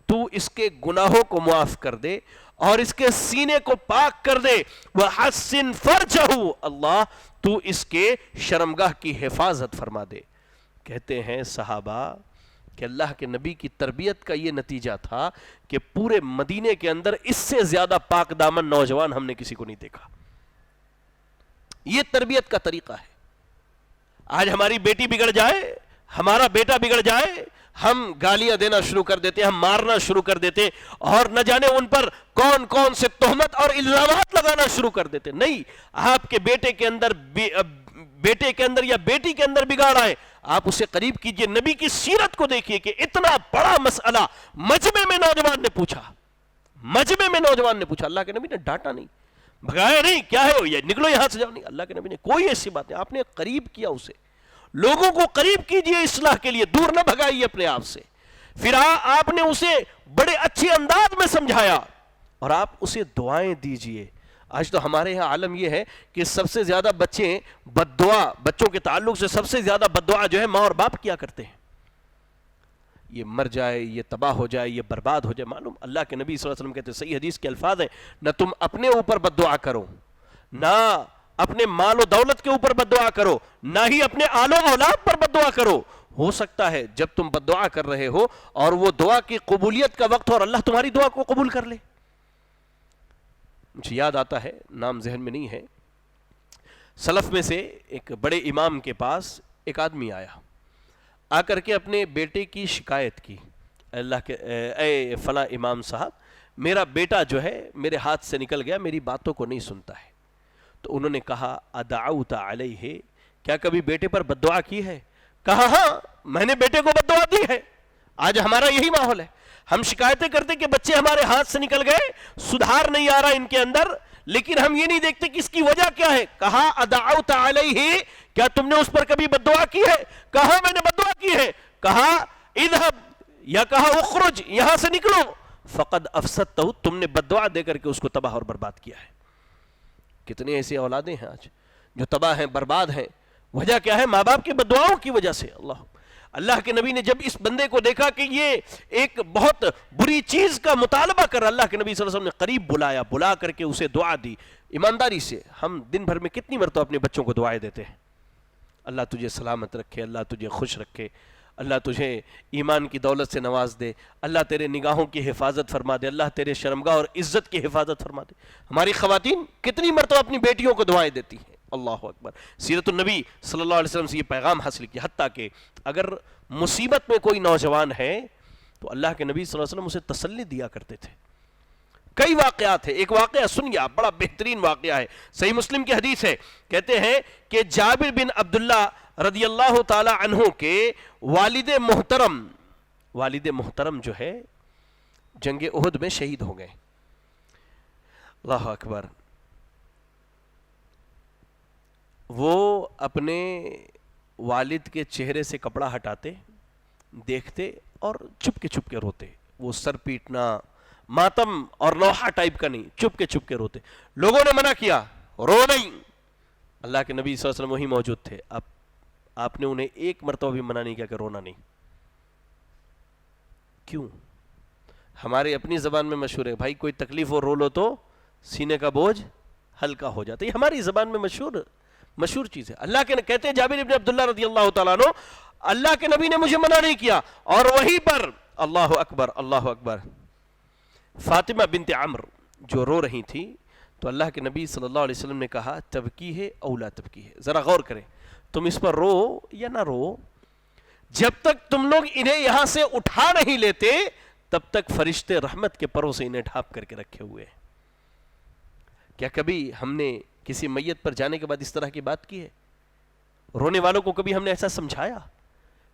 Speaker 1: تو اس کے گناہوں کو معاف کر دے اور اس کے سینے کو پاک کر دے، وحسن فرجہ، اللہ تو اس کے شرمگاہ کی حفاظت فرما دے۔ کہتے ہیں صحابہ کہ اللہ کے نبی کی تربیت کا یہ نتیجہ تھا کہ پورے مدینے کے اندر اس سے زیادہ پاک دامن نوجوان ہم نے کسی کو نہیں دیکھا۔ یہ تربیت کا طریقہ ہے۔ آج ہماری بیٹی بگڑ جائے، ہمارا بیٹا بگڑ جائے، ہم گالیاں دینا شروع کر دیتے ہیں، ہم مارنا شروع کر دیتے ہیں، اور نہ جانے ان پر کون کون سے تہمت اور الزامات لگانا شروع کر دیتے ہیں۔ نہیں، آپ کے بیٹے کے اندر یا بیٹی کے اندر بگاڑ آئے، آپ اسے قریب کیجئے، نبی کی سیرت کو دیکھیے کہ اتنا بڑا مسئلہ مجمع میں نوجوان نے پوچھا، اللہ کے نبی نے ڈانٹا نہیں، بھگایا نہیں، کیا ہے یہ نکلو یہاں سے جاؤ، نہیں، اللہ کے نبی نے کوئی ایسی بات نہیں، آپ نے قریب کیا اسے۔ لوگوں کو قریب کیجئے اصلاح کے لیے، دور نہ بھگائیے اپنے آپ سے۔ پھر آپ نے اسے بڑے اچھے انداز میں سمجھایا اور آپ اسے دعائیں دیجئے۔ آج تو ہمارے یہاں عالم یہ ہے کہ سب سے زیادہ بچوں کے تعلق سے سب سے زیادہ بد دعا جو ہے ماں اور باپ کیا کرتے ہیں، یہ مر جائے، یہ تباہ ہو جائے، یہ برباد ہو جائے۔ معلوم اللہ کے نبی صلی اللہ علیہ وسلم کہتے ہیں، صحیح حدیث کے الفاظ ہیں، نہ تم اپنے اوپر بد دعا کرو، نہ اپنے مال و دولت کے اوپر بد دعا کرو، نہ ہی اپنے آل و اولاد پر بد دعا کرو۔ ہو سکتا ہے جب تم بد دعا کر رہے ہو اور وہ دعا کی قبولیت کا وقت ہو اور اللہ تمہاری دعا کو قبول کر لے۔ مجھے یاد آتا ہے، نام ذہن میں نہیں ہے، سلف میں سے ایک بڑے امام کے پاس ایک آدمی آیا، آ کر کے اپنے بیٹے کی شکایت کی، اللہ کے اے فلاں امام صاحب، میرا بیٹا جو ہے میرے ہاتھ سے نکل گیا، میری باتوں کو نہیں سنتا ہے۔ تو انہوں نے کہا ادعوت علیہ، کیا کبھی بیٹے پر بد دعا کی ہے؟ کہا ہاں، میں نے بیٹے کو بد دعا دی ہے۔ آج ہمارا یہی ماحول ہے، ہم شکایتیں کرتے کہ بچے ہمارے ہاتھ سے نکل گئے، سدھار نہیں آ رہا ان کے اندر، لیکن ہم یہ نہیں دیکھتے کہ اس کی وجہ کیا ہے۔ کہا ادعوت علیہ، کیا تم نے اس پر کبھی بد دعا کی ہے؟ کہا میں نے بد دعا کی ہے۔ کہا اذهب، یا کہا اخرج، یہاں سے نکلو، فقد افسدتہ، تم نے بد دعا دے کر کے اس کو تباہ اور برباد کیا ہے۔ کتنے ایسے اولادیں ہیں آج جو تباہ ہیں، برباد ہیں، وجہ کیا ہے؟ ماں باپ کی بد دعاؤں کی وجہ سے۔ اللہ کے نبی نے جب اس بندے کو دیکھا کہ یہ ایک بہت بری چیز کا مطالبہ کر رہا، اللہ کے نبی صلی اللہ علیہ وسلم نے قریب بلایا، بلا کر کے اسے دعا دی ایمانداری سے۔ ہم دن بھر میں کتنی مرتبہ اپنے بچوں کو دعائیں دیتے ہیں، اللہ تجھے سلامت رکھے، اللہ تجھے خوش رکھے، اللہ تجھے ایمان کی دولت سے نواز دے، اللہ تیرے نگاہوں کی حفاظت فرما دے، اللہ تیرے شرمگاہ اور عزت کی حفاظت فرما دے۔ ہماری خواتین کتنی مرتبہ اپنی بیٹیوں کو دعائیں دیتی ہیں۔ اللہ اکبر۔ سیرت النبی صلی اللہ علیہ وسلم سے یہ پیغام حاصل کیا، حتیٰ کہ اگر مصیبت میں کوئی نوجوان ہے تو اللہ کے نبی صلی اللہ علیہ وسلم اسے تسلی دیا کرتے تھے۔ کئی واقعات ہیں، ایک واقعہ سنیے آپ، بڑا بہترین واقعہ ہے، صحیح مسلم کی حدیث ہے، کہتے ہیں کہ جابر بن عبداللہ رضی اللہ تعالی عنہ کے والد محترم جو ہے جنگ احد میں شہید ہو گئے۔ اللہ اکبر۔ وہ اپنے والد کے چہرے سے کپڑا ہٹاتے، دیکھتے اور چپ کے روتے۔ وہ سر پیٹنا، ماتم اور لوحہ ٹائپ کا نہیں، چپ کے روتے۔ لوگوں نے منع کیا، رو نہیں۔ اللہ کے نبی صلی اللہ علیہ وسلم وہی موجود تھے، آپ نے انہیں ایک مرتبہ بھی منع نہیں کیا کہ رونا نہیں۔ کیوں؟ ہماری اپنی زبان میں مشہور ہے بھائی کوئی تکلیف اور رو لو تو سینے کا بوجھ ہلکا ہو جاتا ہے. یہ ہماری زبان میں مشہور چیز ہے. اللہ کے کہتے ہیں جابر ابن عبداللہ رضی اللہ تعالیٰ عنہ, اللہ کے نبی نے مجھے منع نہیں کیا, اور وہیں پر اللہ اکبر اللہ اکبر فاطمہ بنت عمر جو رو رہی تھی تو اللہ کے نبی صلی اللہ علیہ وسلم نے کہا تبکی ہے اولا تبکی ہے, ذرا غور کریں, تم اس پر رو یا نہ رو, جب تک تم لوگ انہیں یہاں سے اٹھا نہیں لیتے تب تک فرشتے رحمت کے پروں سے انہیں ڈھانپ کر کے رکھے ہوئے ہیں. کیا کبھی ہم نے کسی میت پر جانے کے بعد اس طرح کی بات کی ہے؟ رونے والوں کو کبھی ہم نے ایسا سمجھایا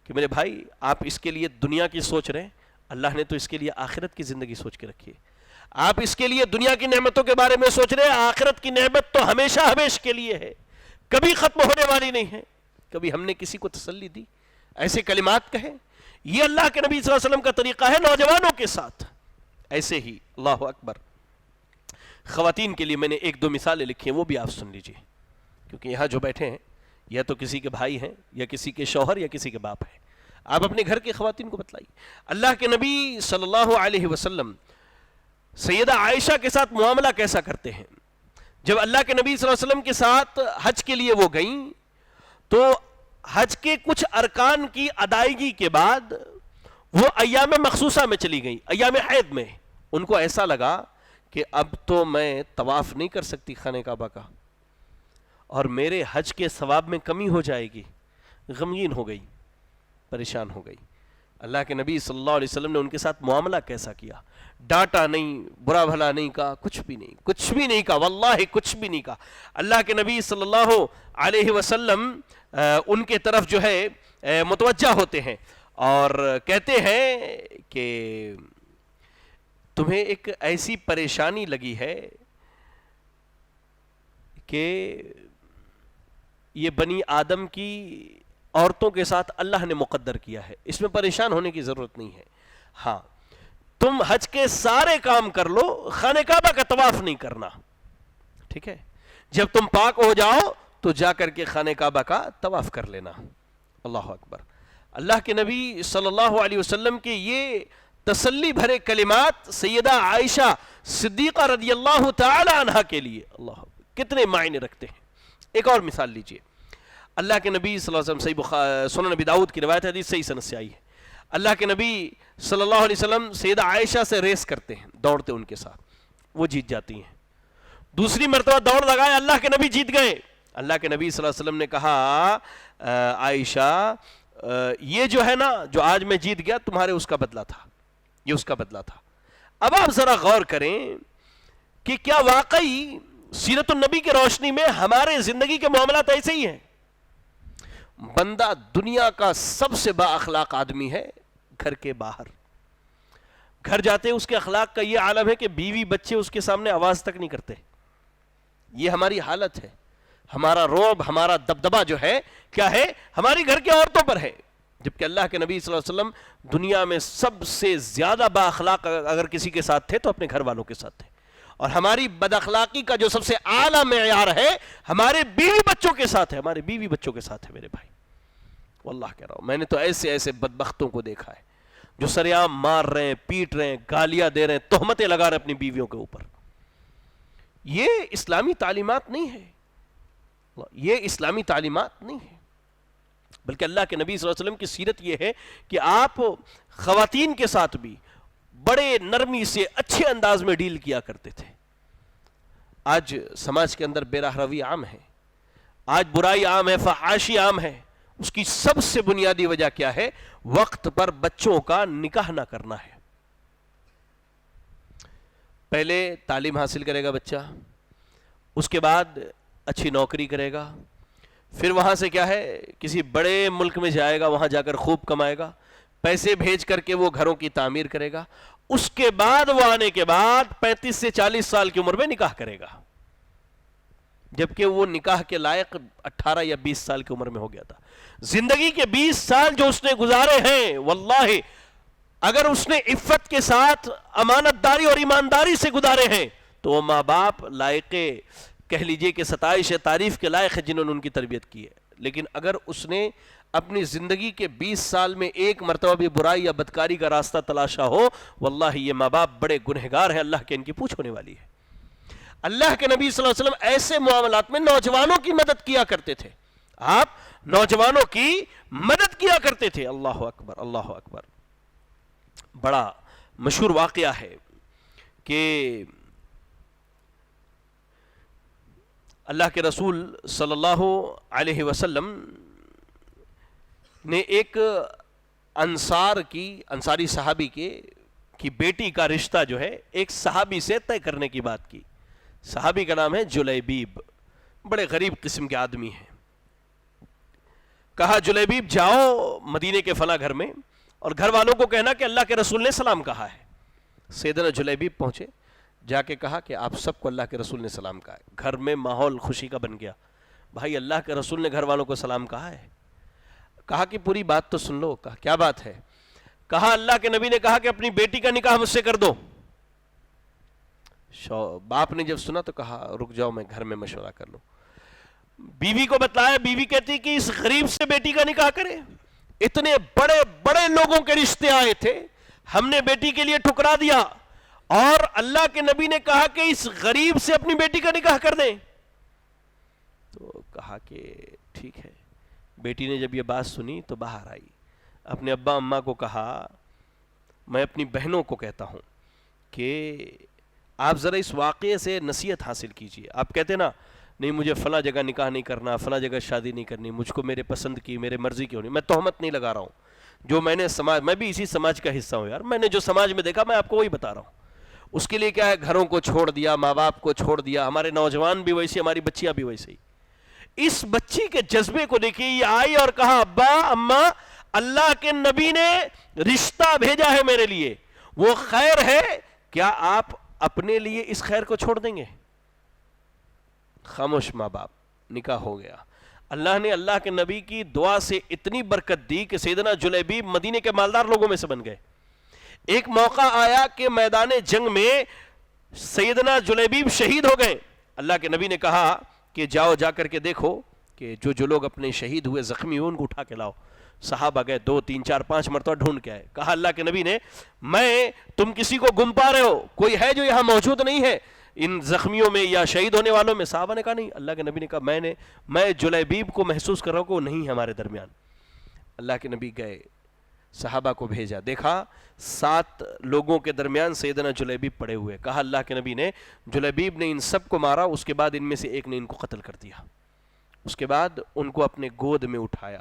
Speaker 1: کہ میرے بھائی آپ اس کے لیے دنیا کی سوچ رہے ہیں, اللہ نے تو اس کے لیے آخرت کی زندگی سوچ کے رکھی ہے. آپ اس کے لیے دنیا کی نعمتوں کے بارے میں سوچ رہے ہیں, آخرت کی نعمت تو ہمیشہ ہمیش کے لیے ہے, کبھی ختم ہونے والی نہیں ہے. کبھی ہم نے کسی کو تسلی دی, ایسے کلمات کہے؟ یہ اللہ کے نبی صلی اللہ علیہ وسلم کا طریقہ ہے نوجوانوں کے ساتھ. ایسے ہی اللہ اکبر خواتین کے لیے میں نے ایک دو مثالیں لکھی ہیں, وہ بھی آپ سن لیجئے, کیونکہ یہاں جو بیٹھے ہیں یا تو کسی کے بھائی ہیں یا کسی کے شوہر یا کسی کے باپ ہیں. آپ اپنے گھر کی خواتین کو بتلائیے. اللہ کے نبی صلی اللہ علیہ وسلم سیدہ عائشہ کے ساتھ معاملہ کیسا کرتے ہیں. جب اللہ کے نبی صلی اللہ علیہ وسلم کے ساتھ حج کے لیے وہ گئیں تو حج کے کچھ ارکان کی ادائیگی کے بعد وہ ایام مخصوصہ میں چلی گئیں, ایام حید میں. ان کو ایسا لگا کہ اب تو میں طواف نہیں کر سکتی خانہ کعبہ کا, اور میرے حج کے ثواب میں کمی ہو جائے گی. غمگین ہو گئی, پریشان ہو گئی. اللہ کے نبی صلی اللہ علیہ وسلم نے ان کے ساتھ معاملہ کیسا کیا, ڈانٹا نہیں, برا بھلا نہیں کہا, کچھ بھی نہیں کہا, واللہ کچھ بھی نہیں کہا. اللہ کے نبی صلی اللہ علیہ وسلم ان کے طرف جو ہے متوجہ ہوتے ہیں اور کہتے ہیں کہ تمہیں ایک ایسی پریشانی لگی ہے کہ یہ بنی آدم کی عورتوں کے ساتھ اللہ نے مقدر کیا ہے, اس میں پریشان ہونے کی ضرورت نہیں ہے. ہاں تم حج کے سارے کام کر لو, خانہ کعبہ کا طواف نہیں کرنا, ٹھیک ہے؟ جب تم پاک ہو جاؤ تو جا کر کے خانہ کعبہ کا طواف کر لینا. اللہ اکبر. اللہ کے نبی صلی اللہ علیہ وسلم کے یہ تسلی بھرے کلمات سیدہ عائشہ صدیقہ رضی اللہ تعالی عنہا کے لیے اللہ کتنے معنی رکھتے ہیں. ایک اور مثال لیجئے. اللہ کے نبی صلی اللہ علیہ وسلم سنن نبی داؤد کی روایت حدیث صحیح سند سے آئی ہے. اللہ کے نبی صلی اللہ علیہ وسلم سیدہ عائشہ سے ریس کرتے ہیں, دوڑتے ان کے ساتھ, وہ جیت جاتی ہیں. دوسری مرتبہ دوڑ لگائے, اللہ کے نبی جیت گئے. اللہ کے نبی صلی اللہ علیہ وسلم نے کہا عائشہ یہ جو ہے نا جو آج میں جیت گیا تمہارے اس کا بدلہ تھا, یہ اس کا بدلہ تھا. اب آپ ذرا غور کریں کہ کیا واقعی سیرت النبی کی روشنی میں ہمارے زندگی کے معاملات ایسے ہی ہیں؟ بندہ دنیا کا سب سے با اخلاق آدمی ہے گھر کے باہر, گھر جاتے اس کے اخلاق کا یہ عالم ہے کہ بیوی بچے اس کے سامنے آواز تک نہیں کرتے. یہ ہماری حالت ہے. ہمارا رعب, ہمارا دبدبہ جو ہے کیا ہے؟ ہماری گھر کی عورتوں پر ہے. جبکہ اللہ کے نبی صلی اللہ علیہ وسلم دنیا میں سب سے زیادہ با اخلاق اگر کسی کے ساتھ تھے تو اپنے گھر والوں کے ساتھ تھے, اور ہماری بد اخلاقی کا جو سب سے اعلیٰ معیار ہے ہمارے بیوی بچوں کے ساتھ ہے, ہمارے بیوی بچوں کے ساتھ ہے میرے بھائی. واللہ کہہ رہا ہوں, میں نے تو ایسے بدبختوں کو دیکھا ہے جو سریعام مار رہے ہیں, پیٹ رہے ہیں, گالیاں دے رہے ہیں, تہمتیں لگا رہے ہیں اپنی بیویوں کے اوپر. یہ اسلامی تعلیمات نہیں ہے, یہ اسلامی تعلیمات نہیں ہے, بلکہ اللہ کے نبی صلی اللہ علیہ وسلم کی سیرت یہ ہے کہ آپ خواتین کے ساتھ بھی بڑے نرمی سے اچھے انداز میں ڈیل کیا کرتے تھے. آج سماج کے اندر بے راہ روی عام ہے, آج برائی عام ہے, فحاشی عام ہے. اس کی سب سے بنیادی وجہ کیا ہے؟ وقت پر بچوں کا نکاح نہ کرنا ہے. پہلے تعلیم حاصل کرے گا بچہ, اس کے بعد اچھی نوکری کرے گا, پھر وہاں سے کیا ہے کسی بڑے ملک میں جائے گا, وہاں جا کر خوب کمائے گا, پیسے بھیج کر کے وہ گھروں کی تعمیر کرے گا. اس کے بعد وہ آنے کے بعد 35 سے 40 سال کی عمر میں نکاح کرے گا, جبکہ وہ نکاح کے لائق 18 یا 20 سال کی عمر میں ہو گیا تھا. زندگی کے 20 سال جو اس نے گزارے ہیں, واللہ اگر اس نے عفت کے ساتھ امانت داری اور ایمانداری سے گزارے ہیں تو وہ ماں باپ لائق کہہ لیجئے کہ ستائش تعریف کے لائق ہے جنہوں نے ان کی تربیت کی ہے. لیکن اگر اس نے اپنی زندگی کے 20 سال میں ایک مرتبہ بھی برائی یا بدکاری کا راستہ تلاشا ہو، واللہ یہ ماں باپ بڑے گنہگار ہیں، اللہ کے ان کی پوچھ ہونے والی ہے۔ اللہ کے نبی صلی اللہ علیہ وسلم ایسے معاملات میں نوجوانوں کی مدد کیا کرتے تھے، آپ نوجوانوں کی مدد کیا کرتے تھے۔ اللہ اکبر، اللہ اکبر۔ بڑا مشہور واقعہ ہے کہ اللہ کے رسول صلی اللہ علیہ وسلم نے ایک انصاری صحابی کی بیٹی کا رشتہ جو ہے ایک صحابی سے طے کرنے کی بات کی۔ صحابی کا نام ہے جلیبیب، بڑے غریب قسم کے آدمی ہیں۔ کہا جلیبیب جاؤ مدینے کے فلاں گھر میں اور گھر والوں کو کہنا کہ اللہ کے رسول نے سلام کہا ہے۔ سیدنا جلیبیب پہنچے، جا کے کہا کہ آپ سب کو اللہ کے رسول نے سلام کہا ہے۔ گھر میں ماحول خوشی کا بن گیا، بھائی اللہ کے رسول نے گھر والوں کو سلام کہا ہے۔ کہا کہ پوری بات تو سن لو۔ کہا کیا بات ہے؟ کہا اللہ کے نبی نے کہا کہ اپنی بیٹی کا نکاح مجھ سے کر دو۔ باپ نے جب سنا تو کہا رک جاؤ میں گھر میں مشورہ کر لوں۔ بیوی کو بتلایا، بیوی کہتی کہ اس غریب سے بیٹی کا نکاح کرے؟ اتنے بڑے بڑے لوگوں کے رشتے آئے تھے، ہم نے بیٹی کے لیے ٹھکرا دیا، اور اللہ کے نبی نے کہا کہ اس غریب سے اپنی بیٹی کا نکاح کر دیں۔ تو کہا کہ ٹھیک ہے۔ بیٹی نے جب یہ بات سنی تو باہر آئی، اپنے ابا اماں کو کہا میں اپنی بہنوں کو کہتا ہوں کہ آپ ذرا اس واقعے سے نصیحت حاصل کیجئے۔ آپ کہتے نا نہیں مجھے فلاں جگہ نکاح نہیں کرنا، فلاں جگہ شادی نہیں کرنی، مجھ کو میرے پسند کی میرے مرضی کی ہونی۔ میں تہمت نہیں لگا رہا ہوں، جو میں نے میں بھی اسی سماج کا حصہ ہوں یار، میں نے جو سماج میں دیکھا میں آپ کو وہی بتا رہا ہوں۔ اس کے لیے کیا ہے، گھروں کو چھوڑ دیا، ماں باپ کو چھوڑ دیا، ہمارے نوجوان بھی ویسے، ہماری بچیاں بھی ویسے ہی۔ اس بچی کے جذبے کو دیکھیے، یہ آئی اور کہا ابا اماں اللہ کے نبی نے رشتہ بھیجا ہے میرے لیے، وہ خیر ہے، کیا آپ اپنے لیے اس خیر کو چھوڑ دیں گے؟ خاموش ماں باپ، نکاح ہو گیا۔ اللہ نے اللہ کے نبی کی دعا سے اتنی برکت دی کہ سیدنا جلیبیب مدینے کے مالدار لوگوں میں سے بن گئے۔ ایک موقع آیا کہ میدان جنگ میں سیدنا جلیبیب شہید ہو گئے۔ اللہ کے نبی نے کہا کہ جاؤ جا کر کے دیکھو کہ جو لوگ اپنے شہید ہوئے زخمی ہوئے ان کو اٹھا کے لاؤ۔ صحابہ گئے، 2 3 4 5 مرتبہ ڈھونڈ کے آئے۔ کہا اللہ کے نبی نے تم کسی کو گم پا رہے ہو، کوئی ہے جو یہاں موجود نہیں ہے ان زخمیوں میں یا شہید ہونے والوں میں؟ صحابہ نے کہا نہیں۔ اللہ کے نبی نے کہا میں جلیبیب کو محسوس کر رہا ہوں کہ وہ نہیں ہے ہمارے درمیان۔ اللہ کے نبی گئے، صحابہ کو بھیجا، دیکھا 7 لوگوں کے درمیان سیدنا جلیبیب پڑے ہوئے۔ کہا اللہ کے نبی نے جلیبیب نے ان سب کو مارا، اس کے بعد ان میں سے ایک نے ان کو قتل کر دیا۔ اس کے بعد ان کو اپنے گود میں اٹھایا،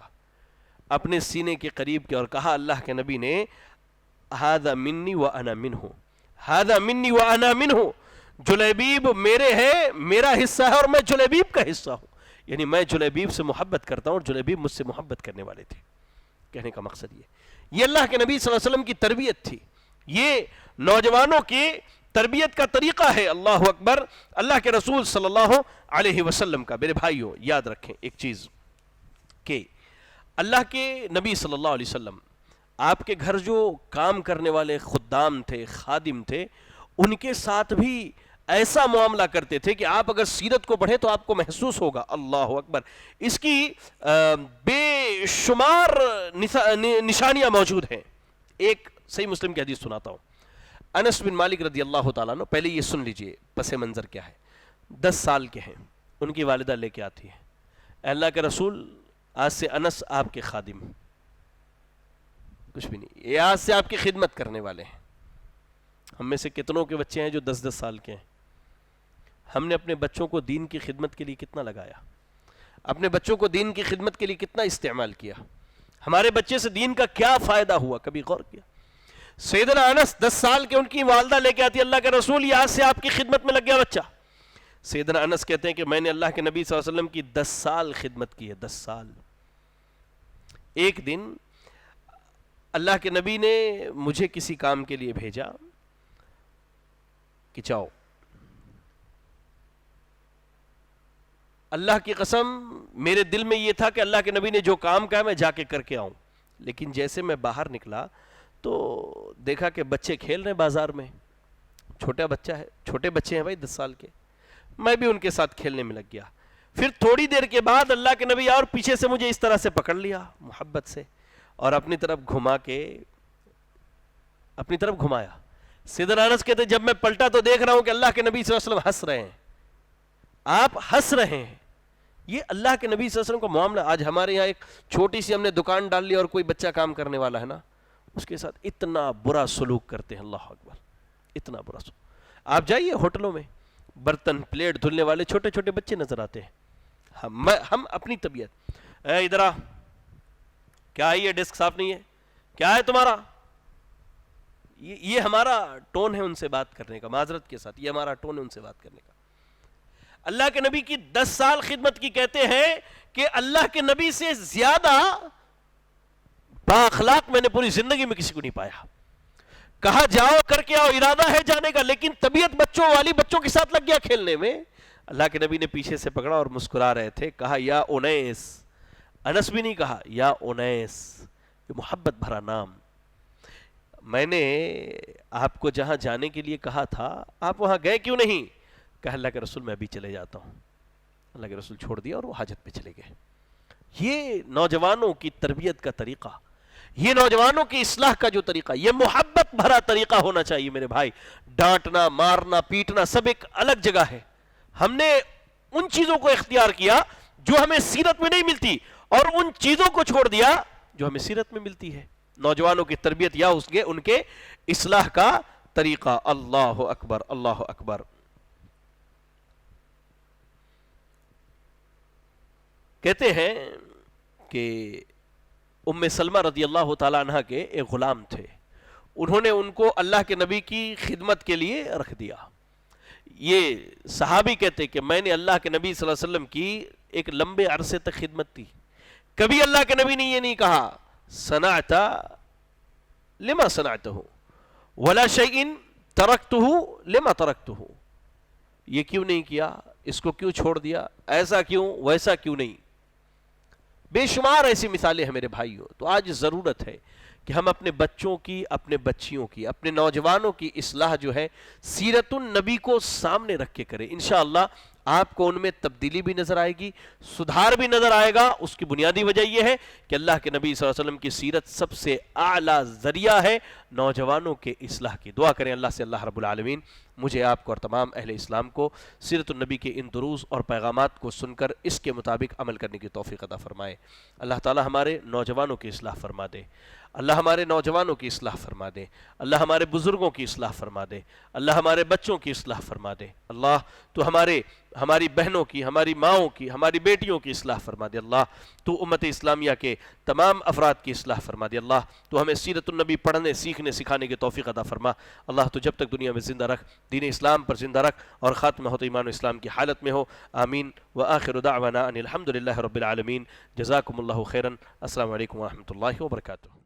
Speaker 1: اپنے سینے کے قریب کیا اور کہا اللہ کے نبی نے ھذا منی وانا منہ، ھذا منی وانا منہ، جلیبیب میرے ہے، میرا حصہ ہے اور میں جلیبیب کا حصہ ہوں، یعنی میں جلیبیب سے محبت کرتا ہوں اور جلیبیب مجھ سے محبت کرنے والے تھے۔ کہنے کا مقصد یہ اللہ کے نبی صلی اللہ علیہ وسلم کی تربیت تھی، یہ نوجوانوں کی تربیت کا طریقہ ہے۔ اللہ اکبر، اللہ کے رسول صلی اللہ علیہ وسلم کا۔ میرے بھائیوں یاد رکھیں ایک چیز کہ اللہ کے نبی صلی اللہ علیہ وسلم آپ کے گھر جو کام کرنے والے خدام تھے، خادم تھے، ان کے ساتھ بھی ایسا معاملہ کرتے تھے کہ آپ اگر سیرت کو پڑھیں تو آپ کو محسوس ہوگا۔ اللہ اکبر، اس کی بے شمار نشانیاں موجود ہیں۔ ایک صحیح مسلم کی حدیث سناتا ہوں، انس بن مالک رضی اللہ تعالیٰ عنہ، پہلے یہ سن لیجئے پس منظر کیا ہے۔ 10 سال کے ہیں، ان کی والدہ لے کے آتی ہے، اللہ کے رسول آج سے انس آپ کے خادم، کچھ بھی نہیں، یہ آج سے آپ کی خدمت کرنے والے ہیں۔ ہم میں سے کتنوں کے بچے ہیں جو 10 سال کے ہیں؟ ہم نے اپنے بچوں کو دین کی خدمت کے لیے کتنا لگایا، اپنے بچوں کو دین کی خدمت کے لیے کتنا استعمال کیا، ہمارے بچے سے دین کا کیا فائدہ ہوا، کبھی غور کیا؟ سیدنا انس 10 سال کے، ان کی والدہ لے کے آتی ہے، اللہ کے رسول یہ آج سے آپ کی خدمت میں لگ گیا بچہ۔ سیدنا انس کہتے ہیں کہ میں نے اللہ کے نبی صلی اللہ علیہ وسلم کی 10 سال خدمت کی ہے، 10 سال۔ ایک دن اللہ کے نبی نے مجھے کسی کام کے لیے بھیجا کہ جاؤ، اللہ کی قسم میرے دل میں یہ تھا کہ اللہ کے نبی نے جو کام کہا میں جا کے کر کے آؤں، لیکن جیسے میں باہر نکلا تو دیکھا کہ بچے کھیل رہے ہیں بازار میں، چھوٹا بچہ ہے، چھوٹے بچے ہیں بھائی 10 سال کے، میں بھی ان کے ساتھ کھیلنے میں لگ گیا۔ پھر تھوڑی دیر کے بعد اللہ کے نبی اور پیچھے سے مجھے اس طرح سے پکڑ لیا محبت سے اور اپنی طرف گھما کے اپنی طرف گھمایا. سیدنا انس کہتے جب میں پلٹا تو دیکھ رہا ہوں کہ اللہ کے نبی صلی اللہ علیہ وسلم ہنس رہے ہیں. آپ ہنس رہے ہیں. یہ اللہ کے نبی صلی اللہ علیہ وسلم کا معاملہ. آج ہمارے یہاں ایک چھوٹی سی ہم نے دکان ڈال لی اور کوئی بچہ کام کرنے والا ہے نا, اس کے ساتھ اتنا برا سلوک کرتے ہیں. اللہ اکبر, اتنا برا سلوک. آپ جائیے ہوٹلوں میں, برتن پلیٹ دھلنے والے چھوٹے چھوٹے بچے نظر آتے ہیں. ہم اپنی طبیعت, اے ادھر آ, کیا ہے یہ ڈیسک صاف نہیں ہے, کیا ہے تمہارا, یہ ہمارا ٹون ہے ان سے بات کرنے کا. معذرت کے ساتھ یہ ہمارا ٹون ہے ان سے بات کرنے کا. اللہ کے نبی کی 10 سال خدمت کی کہتے ہیں کہ اللہ کے نبی سے زیادہ با اخلاق میں نے پوری زندگی میں کسی کو نہیں پایا. کہا جاؤ کر کے آؤ, ارادہ ہے جانے کا, لیکن طبیعت بچوں والی, بچوں کے ساتھ لگ گیا کھیلنے میں. اللہ کے نبی نے پیچھے سے پکڑا اور مسکرا رہے تھے. کہا یا انیس, انس بھی نہیں کہا, یا انیس, یہ محبت بھرا نام. میں نے آپ کو جہاں جانے کے لیے کہا تھا آپ وہاں گئے کیوں نہیں؟ کہا اللہ کے رسول میں ابھی چلے جاتا ہوں. اللہ کے رسول چھوڑ دیا اور وہ حاجت پہ چلے گئے. یہ نوجوانوں کی تربیت کا طریقہ, یہ نوجوانوں کی اصلاح کا جو طریقہ, یہ محبت بھرا طریقہ ہونا چاہیے میرے بھائی. ڈانٹنا, مارنا, پیٹنا سب ایک الگ جگہ ہے. ہم نے ان چیزوں کو اختیار کیا جو ہمیں سیرت میں نہیں ملتی, اور ان چیزوں کو چھوڑ دیا جو ہمیں سیرت میں ملتی ہے. نوجوانوں کی تربیت یا ان کے اصلاح کا طریقہ. اللہ اکبر, اللہ اکبر. کہتے ہیں کہ ام سلمہ رضی اللہ تعالیٰ عنہ کے ایک غلام تھے, انہوں نے ان کو اللہ کے نبی کی خدمت کے لیے رکھ دیا. یہ صحابی کہتے کہ میں نے اللہ کے نبی صلی اللہ علیہ وسلم کی ایک لمبے عرصے تک خدمت کی. کبھی اللہ کے نبی نے یہ نہیں کہا صنعت لما صنعتہ ولا شیء ترکتہ لما ترکتہ, یہ کیوں نہیں کیا, اس کو کیوں چھوڑ دیا, ایسا کیوں ویسا کیوں نہیں. بے شمار ایسی مثالیں ہیں میرے بھائیوں. تو آج ضرورت ہے کہ ہم اپنے بچوں کی, اپنے بچیوں کی, اپنے نوجوانوں کی اصلاح جو ہے سیرت النبی کو سامنے رکھ کے کریں. انشاءاللہ آپ کو ان میں تبدیلی بھی نظر آئے گی, سدھار بھی نظر آئے گا. اس کی بنیادی وجہ یہ ہے کہ اللہ کے نبی صلی اللہ علیہ وسلم کی سیرت سب سے اعلیٰ ذریعہ ہے نوجوانوں کے اصلاح کی. دعا کریں اللہ سے, اللہ رب العالمین مجھے, آپ کو اور تمام اہل اسلام کو سیرت النبی کے ان دروس اور پیغامات کو سن کر اس کے مطابق عمل کرنے کی توفیق عطا فرمائے. اللہ تعالی ہمارے نوجوانوں کی اصلاح فرما دے. اللہ ہمارے نوجوانوں کی اصلاح فرما دے. اللہ ہمارے بزرگوں کی اصلاح فرما دے. اللہ ہمارے بچوں کی اصلاح فرما دے. اللہ تو ہماری بہنوں کی, ہماری ماؤں کی, ہماری بیٹیوں کی اصلاح فرما دے. اللہ تو امت اسلامیہ کے تمام افراد کی اصلاح فرما دے. اللہ تو ہمیں سیرت النبی پڑھنے, سیکھنے, سکھانے کی توفیق عطا فرما. اللہ تو جب تک دنیا میں زندہ رکھ, دین اسلام پر زندہ رکھ, اور خاتمہ ہو تو ایمان و اسلام کی حالت میں ہو. آمین. وآخر دعوانا ان الحمد للہ رب العالمین. جزاکم اللہ خیرا. السلام علیکم ورحمۃ اللہ وبرکاتہ.